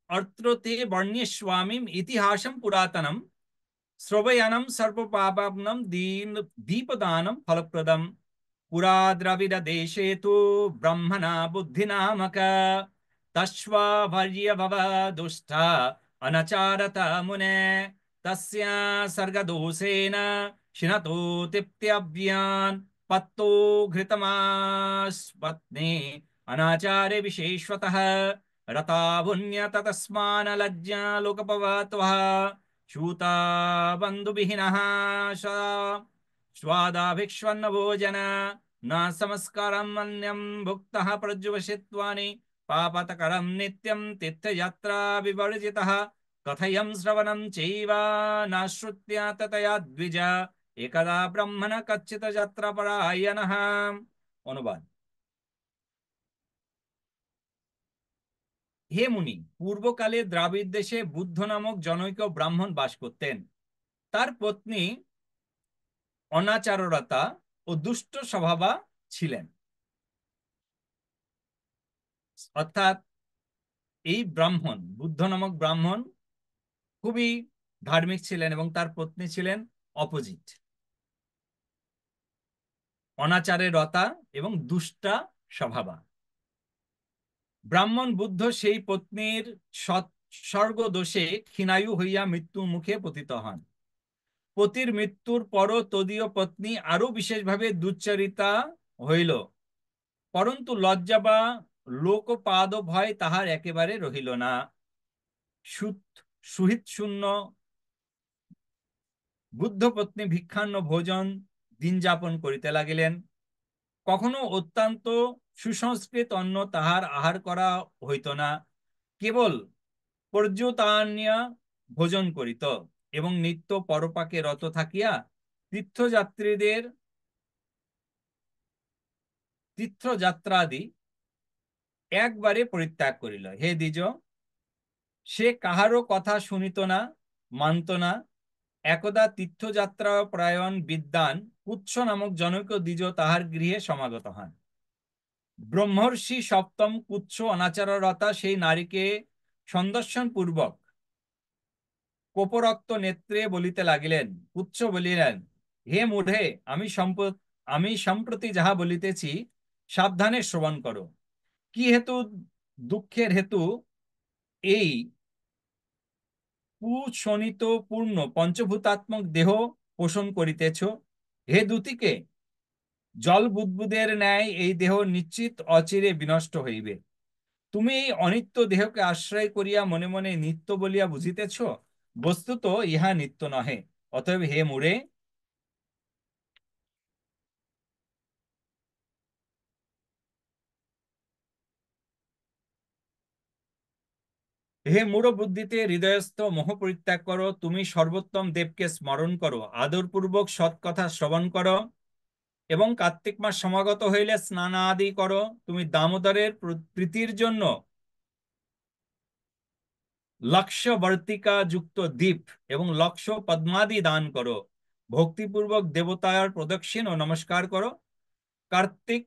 অত্রতে বর্ণয়িষ্যামি ইতিহাসं পুরাতনম শ্রবয়ানম সর্বপাপাগ্নম দীপদানম ফলপ্রদম। पुरा द्रविड़ देशे तु ब्रह्मणा बुद्धिनामक तस्वाभर्यभव दुष्टा अनचारत मुने तस्य सर्गदोषेण शिनतो तिप्त्यव्यान् पत्तो घृतमास्पत्ने अनाचारे विशेषतः रताभुन्यत तस्मान् लज्जा लोकपवत्वः शूता बन्धुविहीनः स्वादाभिक्ष्वन्न भोजन न संस्कारम् अन्यं भुक्तः प्रज्वलित्वानि पापतकरं नित्यं तीर्थयात्रा विवर्जितः कथयं श्रवणं चैव न श्रुत्या ततया द्विज एकदा ब्रह्मण कच्चित् যাত্রাপরায়ণः। অনুবাদ। হে মুনি, পূর্বকালে দ্রাবিড় দেশে বুদ্ধ নামক জনৈক ব্রাহ্মণ বাস করতেন। তার পত্নী অনাচারতা ও দুষ্ট স্বভাবা ছিলেন। অর্থাৎ এই ব্রাহ্মণ, বুদ্ধ নামক ব্রাহ্মণ খুবই ধার্মিক ছিলেন এবং তার পত্নী ছিলেন অপোজিট, অনাচারে রতা এবং দুষ্টা স্বভাবা। ব্রাহ্মণ বুদ্ধ সেই পত্নীর সৎসর্গ দোষে ক্ষীণায়ু হইয়া মৃত্যু মুখে পতিত হন। পতির মৃত্যুর পরও তদীয় পত্নী আরো বিশেষভাবে দুশ্চরিতা হইল, পরন্তু লজ্জা বা লোকপাদ ভয় তাহার একেবারে রহিল না। সুহিত শূন্য বুদ্ধ পত্নী ভিক্ষান্ন ভোজন দিন যাপন করিতে লাগিলেন। কখনো অত্যন্ত সুসংস্কৃত অন্ন তাহার আহার করা হইত না, কেবল পর্যতান্যা ভোজন করিত এবং নিত্য পরপাকে রত থাকিয়া তীর্থযাত্রাদি একবারে পরিত্যাগ করিল। হে দ্বিজ, সে কাহারও কথা শুনিত না, মানত না। একদা তীর্থযাত্রা পরায়ণ বিদ্বান কুৎস নামক জনৈক দ্বিজ তাহার গৃহে সমাগত হন। ব্রহ্মর্ষি সপ্তম কুৎস অনাচাররতা সেই নারীকে সন্দর্শন পূর্বক কোপরক্ত নেত্রে বলিতে লাগিলেন। কুৎস বলিলেন, হে মূঢ়ে, আমি সম্প্রতি যাহা বলিতেছি সাবধানে শ্রবণ করো। কি হেতু দুঃখের হেতু এই কুশোণিত পূর্ণ পঞ্চভূতাত্মক দেহ পোষণ করিতেছ? হে দূতিকে, জল বুদ্বুদের ন্যায় এই দেহ নিশ্চিত অচিরে বিনষ্ট হইবে। তুমি এই অনিত্য দেহকে আশ্রয় করিয়া মনে মনে নিত্য বলিয়া বুঝিতেছ, বস্তুত ইহা নিত্য নহে। অতএব হে মূঢ়ে, হে মূঢ় বুদ্ধিতে হৃদয়স্থ মোহ পরিত্যাগ করো। তুমি সর্বোত্তম দেবকে স্মরণ করো, আদরপূর্বক সৎ কথা শ্রবণ করো এবং কার্তিক মাস সমাগত হইলে স্নান আদি করো। তুমি দামোদরের প্রীতির জন্য লক্ষ্যবর্তিকা যুক্ত দ্বীপ এবং লক্ষ্য পদ্মাদি দান করো। ভক্তিপূর্বক দেবতার প্রদক্ষিণ ও নমস্কার করো। কার্তিক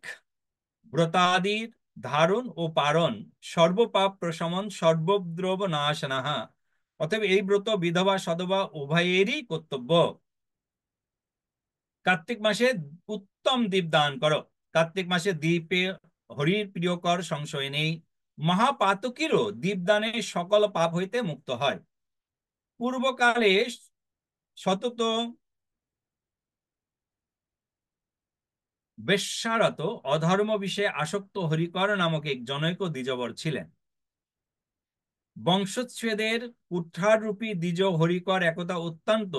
ব্রতাদির ধারণ ও পারণ সর্বপাপ প্রশমন সর্বদ্রব নাশনাহা। অতএব এই ব্রত বিধবা সধবা উভয়েরই কর্তব্য। কার্তিক মাসে উত্তম দীপ দান করো। কার্তিক মাসে দ্বীপে হরির প্রিয়কর সংশয় নেই। মহাপাতকীরও দীপদানে সকল পাপ হইতে মুক্ত হয়। পূর্বকালে সতত বেশ্যারত অধর্ম বিষয়ে আসক্ত হরিকর নামক এক জনৈক দ্বিজবর ছিলেন। বংশচ্ছেদের কুঠাররূপী দ্বিজ হরিকর একদা অত্যন্ত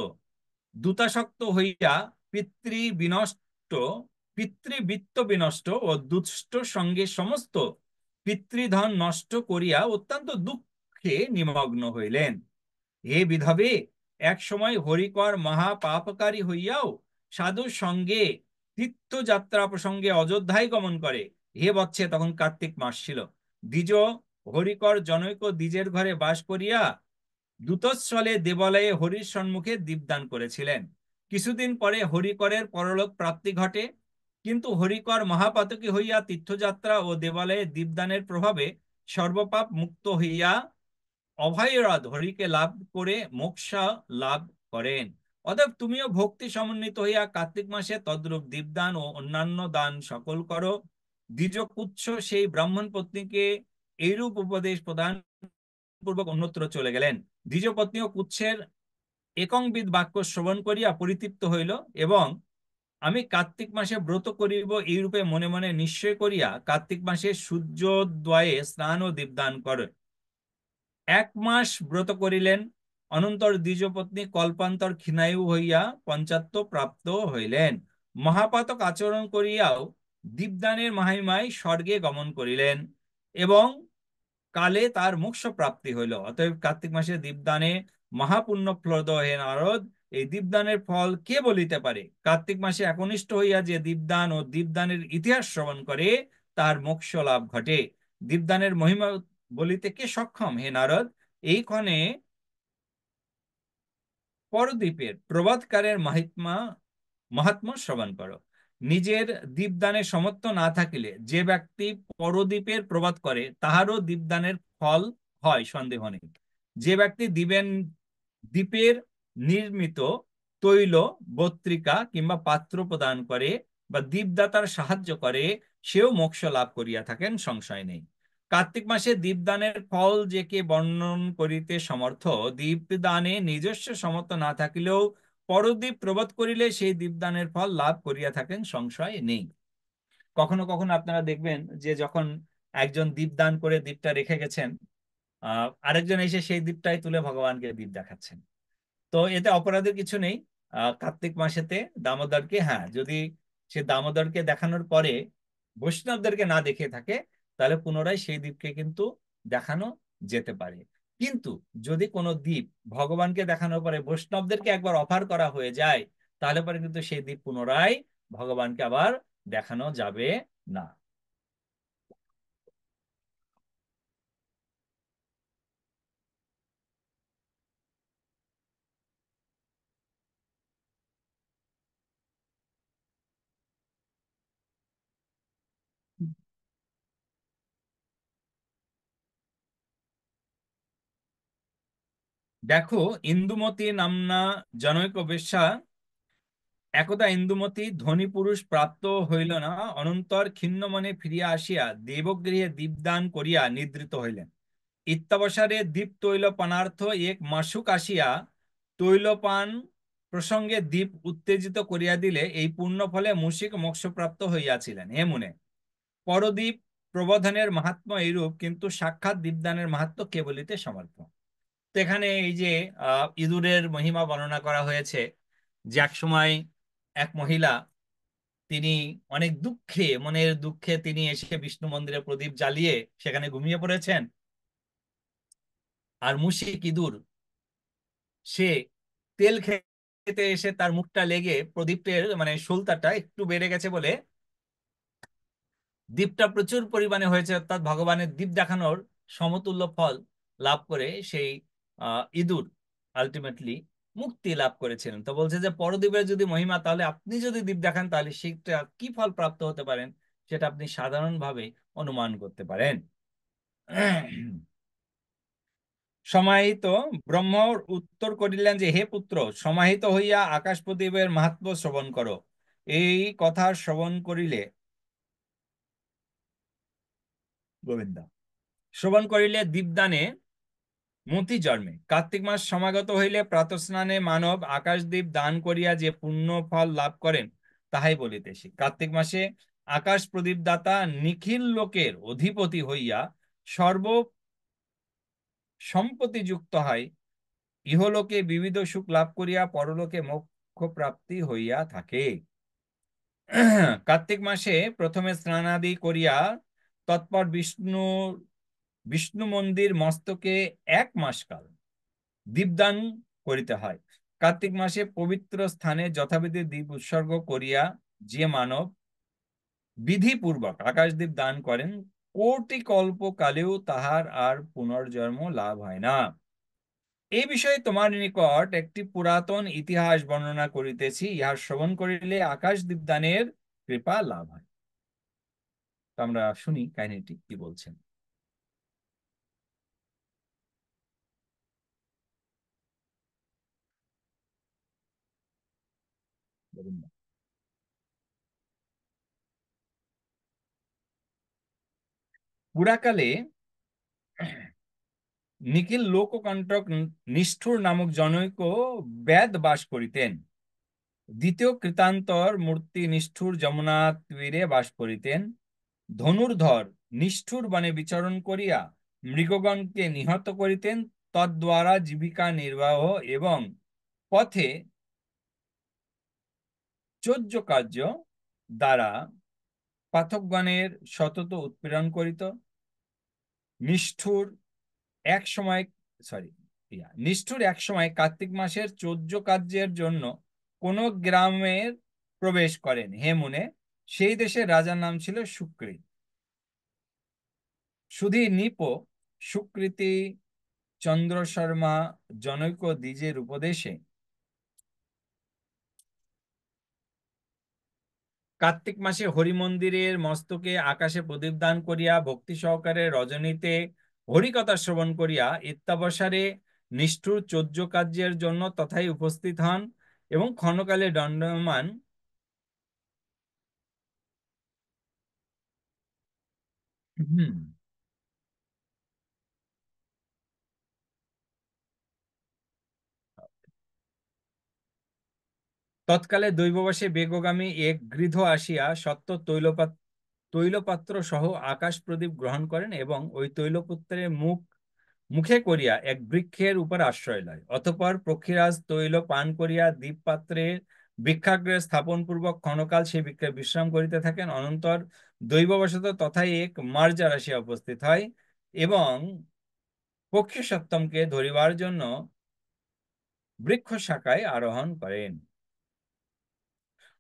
দূতাসক্ত হইয়া পিতৃবৃত্ত বিনষ্ট ও দুষ্ট সঙ্গে সমস্ত পিতৃধন নষ্ট করিয়া অত্যন্ত দুঃখে নিমগ্ন হইলেন। হে বিধবে, এক সময় হরিকর মহাপাপকারী হইয়াও সাধুর সঙ্গে তীর্থযাত্রা প্রসঙ্গে অযোধ্যায় গমন করে। হে বৎসে, তখন কার্তিক মাস ছিল। দ্বিজ হরিকর জনৈক দ্বিজের ঘরে বাস করিয়া দূতস্থলে দেবালয়ে হরির সম্মুখে দীপদান করেছিলেন। কিছুদিন পরে হরিকরের পরলোক প্রাপ্তি ঘটে, কিন্তু হরিকর মহাপাতকী হইয়া তীর্থযাত্রা ও দেবালয়ে দীপদানের প্রভাবে সর্বপাপ মুক্ত হইয়া অভয়রথ হরিকে লাভ করে মোক্ষ লাভ করেন। অতএব তুমিও ভক্তি সমন্বিত হইয়া কার্তিক মাসে তদ্রূপ দীপদান ও অন্যান্য দান সকল করো। দ্বিজ কুৎস সেই ব্রাহ্মণ পত্নীকে এইরূপ উপদেশ প্রদান পূর্বক অন্যত্র চলে গেলেন। দ্বিজ পত্নীও কুৎসের একংবিদ বাক্য শ্রবণ করিয়া পরিতৃপ্ত হইল এবং আমি কার্তিক মাসে ব্রত করিব এইরূপে মনে মনে নিশ্চয় করিয়া কার্তিক মাসে সূর্যোদয়ে স্নান ও দীপদান করে 1 মাস ব্রত করিলেন। অনন্তর দ্বিজপত্নী কল্পান্তর ক্ষীণায়ু হইয়া পঞ্চাত্ব প্রাপ্ত হইলেন। মহাপাতক আচরণ করিয়াও দীপদানের মহিমায় স্বর্গে গমন করিলেন এবং কালে তার মোক্ষ প্রাপ্তি হইল। অতএব কার্তিক মাসে দীপদানে মহাপুণ্যপ্রদ হে নারদ, এই দীপদানের ফল কে বলিতে পারে? কার্তিক মাসে একনিষ্ঠ হইয়া যে দীপদান ও দীপদানের ইতিহাস শ্রবণ করে তার মোক্ষ লাভ ঘটে। দীপদানের মহিমা বলিতে কে সক্ষম হে নারদ? এইখানে পরদ্বীপের প্রবাদকারের মাহাত্ম্য শ্রবণ করো। নিজের দীপদানে সমর্থ না থাকিলে যে ব্যক্তি পরদ্বীপের প্রবাদ করে তাহারও দীপদানের ফল হয় সন্দেহ নেই। যে ব্যক্তি দ্বীপের নির্মিত তৈল বত্রিকা কিংবা পাত্র প্রদান করে বা দীপদাতার সাহায্য করে সেও মোক্ষ লাভ করিয়া থাকেন, সংশয় নেই। কার্তিক মাসে দীপদানের ফল যে কে বর্ণন করিতে সমর্থ, দীপদানে নিজস্ব সমর্থ না থাকিলেও পরদীপ প্রবোধ করিলে সেই দীপদানের ফল লাভ করিয়া থাকেন, সংশয় নেই। কখনো কখনো আপনারা দেখবেন যে যখন একজন দীপদান করে দীপটা রেখে গেছেন, আরেকজন এসে সেই দীপটাই তুলে ভগবানকে দীপ দেখাচ্ছেন। তো এতে অপরাধের কিছু নেই। কার্তিক মাসেতে দামোদরকে, হ্যাঁ, যদি সে দামোদরকে দেখানোর পরে বৈষ্ণবদেরকে না দেখে থাকে তাহলে পুনরায় সেই দ্বীপকে কিন্তু দেখানো যেতে পারে। কিন্তু যদি কোনো দ্বীপ ভগবানকে দেখানোর পরে বৈষ্ণবদেরকে একবার অফার করা হয়ে যায় তাহলে পরে কিন্তু সেই দ্বীপ পুনরায় ভগবানকে আবার দেখানো যাবে না। দেখো, ইন্দুমতী নামনা জনৈক বেশ্যা একদা ইন্দুমতী ধনী পুরুষ প্রাপ্ত হইল না, অনন্তর ক্ষীণ মনে ফিরিয়া আসিয়া দেবগৃহে দীপদান করিয়া নিদ্রিত হইলেন। ইত্যাবসরে দীপ তৈল পানার্থ এক মাসুক আসিয়া তৈলপান প্রসঙ্গে দীপ উত্তেজিত করিয়া দিলে এই পুণ্য ফলে মুশিক মোক্ষপ্রাপ্ত হইয়াছিলেন। হে মুনে, পরদীপ প্রবোধনের মাহাত্ম্য এইরূপ, কিন্তু সাক্ষাৎ দীপদানের মাহাত্ম্য কে বলিতে সমর্থ। তো এখানে এই যে ইঁদুরের মহিমা বর্ণনা করা হয়েছে, যে এক সময় এক মহিলা, তিনি অনেক দুঃখে, মনের দুঃখে তিনি এসে বিষ্ণু মন্দিরে প্রদীপ জ্বালিয়ে সেখানে ঘুমিয়ে পড়েছেন। আর মুশিক ইঁদুর সে তেল খেতে এসে তার মুখটা লেগে প্রদীপের মানে সুলতাটা একটু বেড়ে গেছে বলে দীপটা প্রচুর পরিমাণে হয়েছে, অর্থাৎ ভগবানের দীপ দেখানোর সমতুল্য ফল লাভ করে সেই ইঁদুর আলটিমেটলি মুক্তি লাভ করেছিলেন। তো বলছে যে পরদীপের যদি মহিমা, তাহলে আপনি যদি দীপ দেখান তাহলে সেটা কি ফল প্রাপ্ত হতে পারেন সেটা আপনি সাধারণভাবে অনুমান করতে পারেন। সমাহিত ব্রহ্ম উত্তর করিলেন যে, হে পুত্র, সমাহিত হইয়া আকাশ প্রদীপের মাহাত্ম্য শ্রবণ করো। এই কথা শ্রবণ করিলে গোবিন্দা শ্রবণ করিলে দীপদানে মতি জন্মে। কার্তিক মাস সমাগত হইলে প্রাতঃস্নানে মানব আকাশদীপ দান করিয়া যে পুণ্য ফল লাভ করেন তাহাই বলিতেছি। কার্তিক মাসে আকাশ প্রদীপ দাতা নিখিল লোকের অধিপতি হইয়া সর্ব সম্পত্তি যুক্ত হয়, ইহলোকে বিবিধ সুখ লাভ করিয়া পরলোকে মোক্ষ প্রাপ্তি হইয়া থাকে। কার্তিক মাসে প্রথমে স্নানাদি করিয়া তৎপর বিষ্ণু মন্দির মস্তকে 1 মাস কাল দীপদান করিতে হয়। কার্তিক মাসে পবিত্র স্থানে যথাবিধি দীপ উৎসর্গ করিয়া যে মানব বিধিপূর্বক আকাশদীপ দান করেন, কোটি কল্প কালেও তাহার আর পুনর্জন্ম লাভ হয় না। এই বিষয়ে তোমার নিকট একটি পুরাতন ইতিহাস বর্ণনা করিতেছি, ইহা শ্রবণ করিলে আকাশ দীপদানের কৃপা লাভ হয়। তো আমরা শুনি কাহিনীটি কি বলছেন। পুরাকালে নিখিল লোককণ্টক নিষ্ঠুর নামক জনৈক বেদ বাস করিতেন। দ্বিতীয় কৃতান্তর মূর্তি নিষ্ঠুর যমুনা তীরে বাস করিতেন। ধনুর্ধর নিষ্ঠুর বনে বিচরণ করিয়া মৃগগণকে নিহত করিতেন, তদ্দ্বারা জীবিকা নির্বাহ এবং পথে চোদ্য কার্য দ্বারা পাঠকগণের সতত উৎপীড়ন করিত। নিষ্ঠুর এক সময় নিষ্ঠুর এক সময় কার্তিক মাসের চোদ্য কার্যের জন্য কোন গ্রামের প্রবেশ করেন। হে মুনে, সেই দেশের রাজার নাম ছিল সুকৃত। সুধী নিপ সুকৃতি চন্দ্র শর্মা জনৈক দ্বিজের উপদেশে কার্তিক মাসে হরি মন্দিরের মস্তকে আকাশে প্রদীপ দান করিয়া ভক্তি সহকারে রজনীতে হরিকথা শ্রবণ করিয়া ইত্যাবসারে নিষ্ঠুর চোদ্য কার্যের জন্য তথায় উপস্থিত হন এবং ক্ষণকালে দণ্ডমান তৎকালে দৈববাসে বেগগামী এক গৃধ আসিয়া সত্য তৈলপাত্র সহ আকাশ প্রদীপ গ্রহণ করেন এবং ওই তৈলপুত্রের মুখে করিয়া এক বৃক্ষের উপর আশ্রয় লয়। অতঃপর পক্ষীরাজ তৈল পান করিয়া দীপপাত্রের বৃক্ষাগ্রে স্থাপন পূর্বক ক্ষণকাল সেই বৃক্ষে বিশ্রাম করিতে থাকেন। অনন্তর দৈববশত তথায় এক মার্জার আসিয়া উপস্থিত হয় এবং পক্ষী সপ্তমকে ধরিবার জন্য বৃক্ষ শাখায় আরোহণ করেন।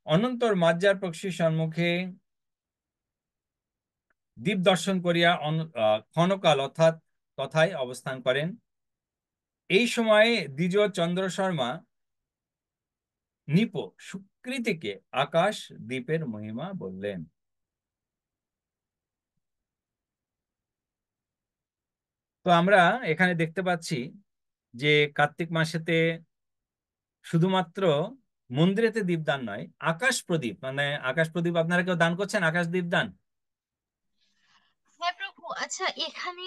অনন্তর মার্জার পক্ষীর সম্মুখে দীপ দর্শন করিয়া ক্ষণকাল অর্থাৎ তথায় অবস্থান করেন। এই সময়ে দ্বিজ চন্দ্র শর্মা নিপ সুকৃতিকে আকাশ দ্বীপের মহিমা বললেন। তো আমরা এখানে দেখতে পাচ্ছি যে কার্তিক মাসেতে শুধুমাত্র মন্দিরেতে দীপদান নয়, আকাশ প্রদীপ, মানে আকাশ প্রদীপ আপনারা কেউ দান করছেন? আকাশ দীপ দান? হ্যাঁ প্রভু, আচ্ছা এখানে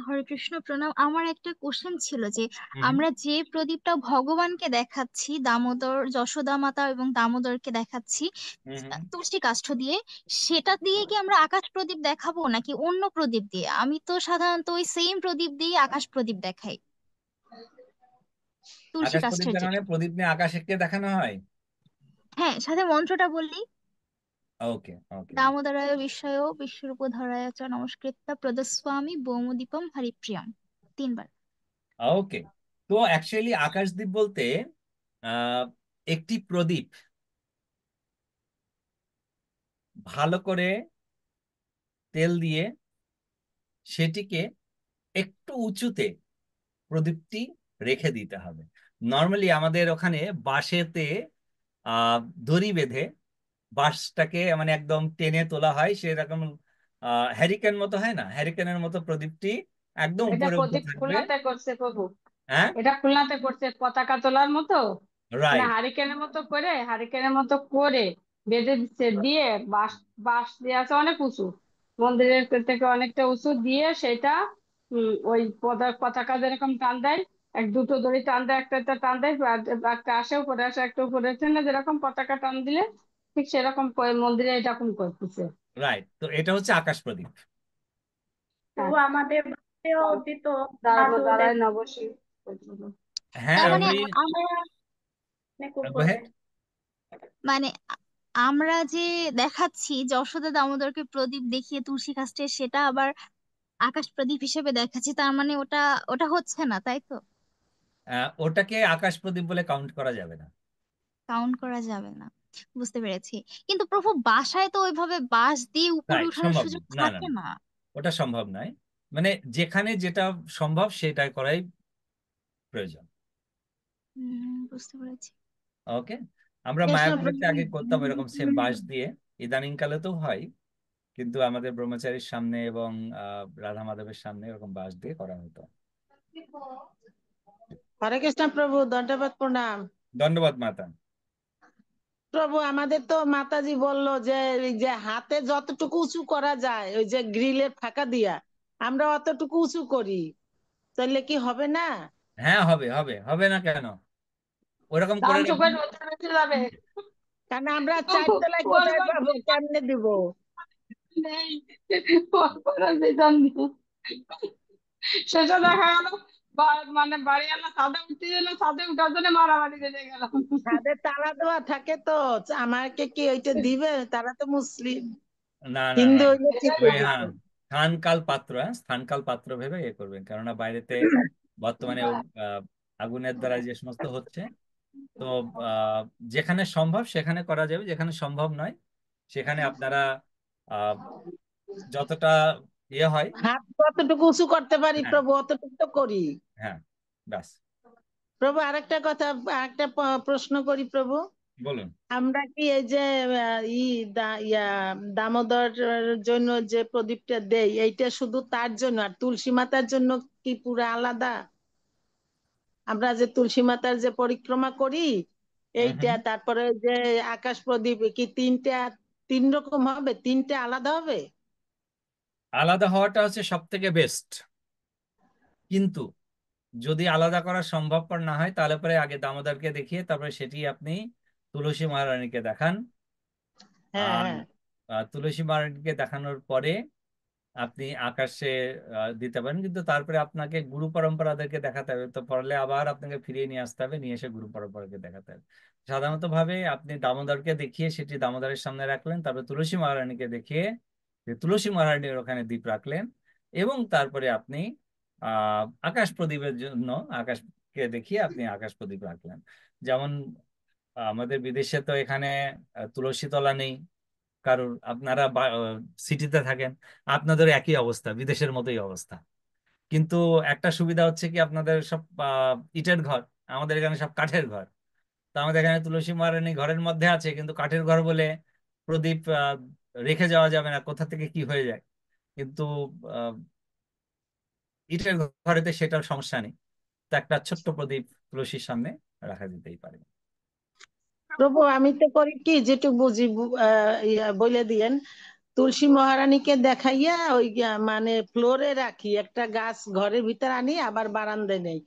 হরে কৃষ্ণ প্রণাম, আমার একটা কোশ্চেন ছিল যে হুম হুম আমরা যে প্রদীপটা ভগবানকে দেখাচ্ছি, দামোদর, যশোদা মাতা এবং দামোদরকে দেখাচ্ছি হুম হুম। তুলসী কাষ্ঠ দিয়ে, সেটা দিয়ে কি আমরা আকাশ প্রদীপ দেখাবো নাকি অন্য প্রদীপ দিয়ে? আমি তো সাধারণত ওই সেম প্রদীপ দিয়ে আকাশ প্রদীপ দেখাই, তুলসী আকাশ প্রদীপ কাষ্ঠের দেখানো, যেটা। প্রদীপ নিয়ে আকাশকে দেখানো হয়। হ্যাঁ, সাথে মন্ত্রটা বললি, ওকে ওকে। দামোদরায় বিশ্বয় বিশ্বরূপধরায় চ নমস্কৃত্য প্রদস্বামী ভৌমদীপম হরিপ্রিয়ম, 3 বার। ওকে। তো অ্যাকচুয়ালি আকাশদ্বীপ বলতে আহ একটি প্রদীপ ভালো করে তেল দিয়ে সেটিকে একটু উঁচুতে প্রদীপটি রেখে দিতে হবে। নর্মালি আমাদের ওখানে বাঁশেতে দড়ি বেঁধে বাঁশটাকে মানে একদম টেনে তোলা হয়, সেরকম হ্যারিকেন মতো হয় না, হ্যারিকেনের মতো প্রদীপটি একদম এটা উপরে উঠে প্রদীপ থাকবে। খুলনাতে করছে প্রভু, হ্যাঁ, এটা খুলনাতে করছে পতাকা তোলার মতো, মানে রাইট। হারিকেনের মতো করে বেঁধে দিচ্ছে, দিয়ে বাঁশ বাঁশ দিয়ে আছে অনেক উঁচু, মন্দিরের থেকে অনেকটা উঁচু দিয়ে সেটা ওই পতাকা যেরকম টান দেয়, এক দুটো দড়ি টান দেয়, একটা একটা টান দেয়, আর একটা আসে উপরে আসে, একটা উপরে আসে না, যেরকম পতাকা টান দিলে ঠিক সেরকম মন্দিরে এরকম করতেছে। রাইট, তো এটা হচ্ছে আকাশ প্রদীপ। তো হ্যাঁ, আমাদের বাড়িতেও দিত, দাঁড়াবো দাদু দাঁড়ায় দেখতো। নবশী। হ্যাঁ তার মানে ওই আমরা, গোহেদ। মানে আমরা যে দেখাচ্ছি যশোদা দামোদরকে প্রদীপ দেখিয়ে তুলসী কাষ্টে, সেটা আবার আকাশ প্রদীপ হিসেবে দেখাচ্ছি, তার মানে ওটা ওটা হচ্ছে না, তাই তো? ওটাকে আকাশ প্রদীপ বলে কাউন্ট করা যাবে না। কাউন্ট করা যাবে না, বুঝতে পেরেছি। কিন্তু প্রভু বাসায় তো ওইভাবে বাঁশ দিয়ে উপরে রাইট, ওঠানোর সম্ভব না, সুযোগ না না থাকে না, না। ওটা সম্ভব নয়। মানে যেখানে যেটা সম্ভব সেটাই করাই প্রয়োজন। বুঝতে পেরেছি। ওকে। আমরা কৃষ্ণ মায়াপুরীতে প্রভু। আগে করতাম এরকম সেম বাঁশ দিয়ে, ইদানিং কালে তো হয়, কিন্তু আমাদের ব্রহ্মচারীর সামনে এবং রাধা মাধবের সামনে এরকম বাঁশ দিয়ে করা হতো। হরে কৃষ্ণ প্রভু, দণ্ডবত প্রণাম। ধন্যবাদ মাতা। প্রভু, আমাদের তো মাতাজি বললো যে এই যে হাতে যতটুকু উঁচু করা যায় ওই যে গ্রিলের ফাঁকা দিয়া আমরা অতটুকু উঁচু করি, তাহলে কি হবে না? হ্যাঁ হবে, হবে, হবে না কেন? ওরকম করে দাম রাখুন। চোখের রোদে বেঁচে যাবে। কারণ আমরা ও, চারতলায় কোথায় বলবার পাবো, বিধান কেমনে দিব? নেই, বলবার বিধান নেই। শেষে দেখা গেল মানে বাড়িওয়ালা ছাদে উঠতে গেলে ছাদে উঠার জন্য মারামারি লেগে গেল। তাদের তালা দেওয়া থাকে তো, আমাকে কি ওইটা দিবে? তারা তো মুসলিম, না না না হিন্দু না। হইলে ঠিক ওই হয়ে হ্যাঁ, যেত। স্থানকাল পাত্র, হ্যাঁ স্থানকাল পাত্র ভেবে ইয়ে করবেন, কেননা বাইরেতে বর্তমানে আহ, আগুনের দ্বারা যে সমস্ত হচ্ছে। তো আহ, যেখানে সম্ভব সেখানে করা যাবে, যেখানে সম্ভব নয় সেখানে আপনারা আহ, যতটা ইয়ে হয়। হাত কতটুকু উঁচু করতে পারি হ্যাঁ প্রভু অতটুকু তো করি। হ্যাঁ, ব্যাস। প্রভু আরেকটা কথা, আরেকটা প্রশ্ন করি প্রভু। বলুন। আমরা কি এই যে দামোদর জন্য যে প্রদীপটা দেই এইটা শুধু তার জন্য, আর তুলসী মাতার জন্য কি পুরা আলাদা? আমরা যে তুলসী মাতার যে পরিক্রমা করি হুম এইটা, হুম। তারপরে ওই যে আকাশ প্রদীপ, কি তিনটা, তিন রকম হবে, তিনটা আলাদা হবে? আলাদা হওয়াটা হচ্ছে সব থেকে বেস্ট, কিন্তু যদি আলাদা করা সম্ভবপর না হয় তাহলে পরে আগে দামোদরকে দেখিয়ে তারপরে সেটি আপনি তুলসী মহারানীকে দেখান। হ্যাঁ আর হ্যাঁ। তুলসী মহারানীকে দেখানোর পরে আপনি আকাশে দিতে পারেন, কিন্তু তারপরে আপনাকে গুরু পরম্পরাদেরকে দেখাতে হবে, তো পড়লে আবার আপনাকে ফিরিয়ে নিয়ে আসতে হবে, নিয়ে এসে গুরু পরম্পরাকে দেখাতে হবে। সাধারণত ভাবে আপনি দামোদরকে দেখিয়ে সেটি দামোদরের সামনে রাখলেন, তারপরে তুলসী মহারানীকে দেখিয়ে যে তুলসী মহারানীর ওখানে দীপ রাখলেন, এবং তারপরে আপনি আকাশ প্রদীপের জন্য আকাশকে দেখিয়ে আপনি আকাশ প্রদীপ রাখলেন। যেমন আমাদের বিদেশে তো এখানে তুলসী তলা নেই কারণ আপনারা সিটিতে থাকেন, আপনাদের একই অবস্থা, বিদেশের মতোই অবস্থা। কিন্তু একটা সুবিধা হচ্ছে কি, আপনাদের সব ইটের ঘর, আমাদের এখানে সব কাঠের ঘর। তো আমাদের এখানে তুলসী মহারানী ঘরের মধ্যে আছে, কিন্তু কাঠের ঘর বলে প্রদীপ রেখে যাওয়া যাবে না, কোথা থেকে কি হয়ে যায়। কিন্তু আহ, ইটের ঘরেতে সেটার সমস্যা নেই। তো একটা ছোট্ট প্রদীপ তুলসীর সামনে রাখা যেতেই পারে। প্রভু আমি তো করি কি যেটুকু বুঝি বলে দিয়েন। তুলসী মহারানীকে দেখাইয়া ওই মানে ফ্লোরে রাখি, একটা গাছ ঘরের ভিতর আনি, আবার বারান্দায় নেই,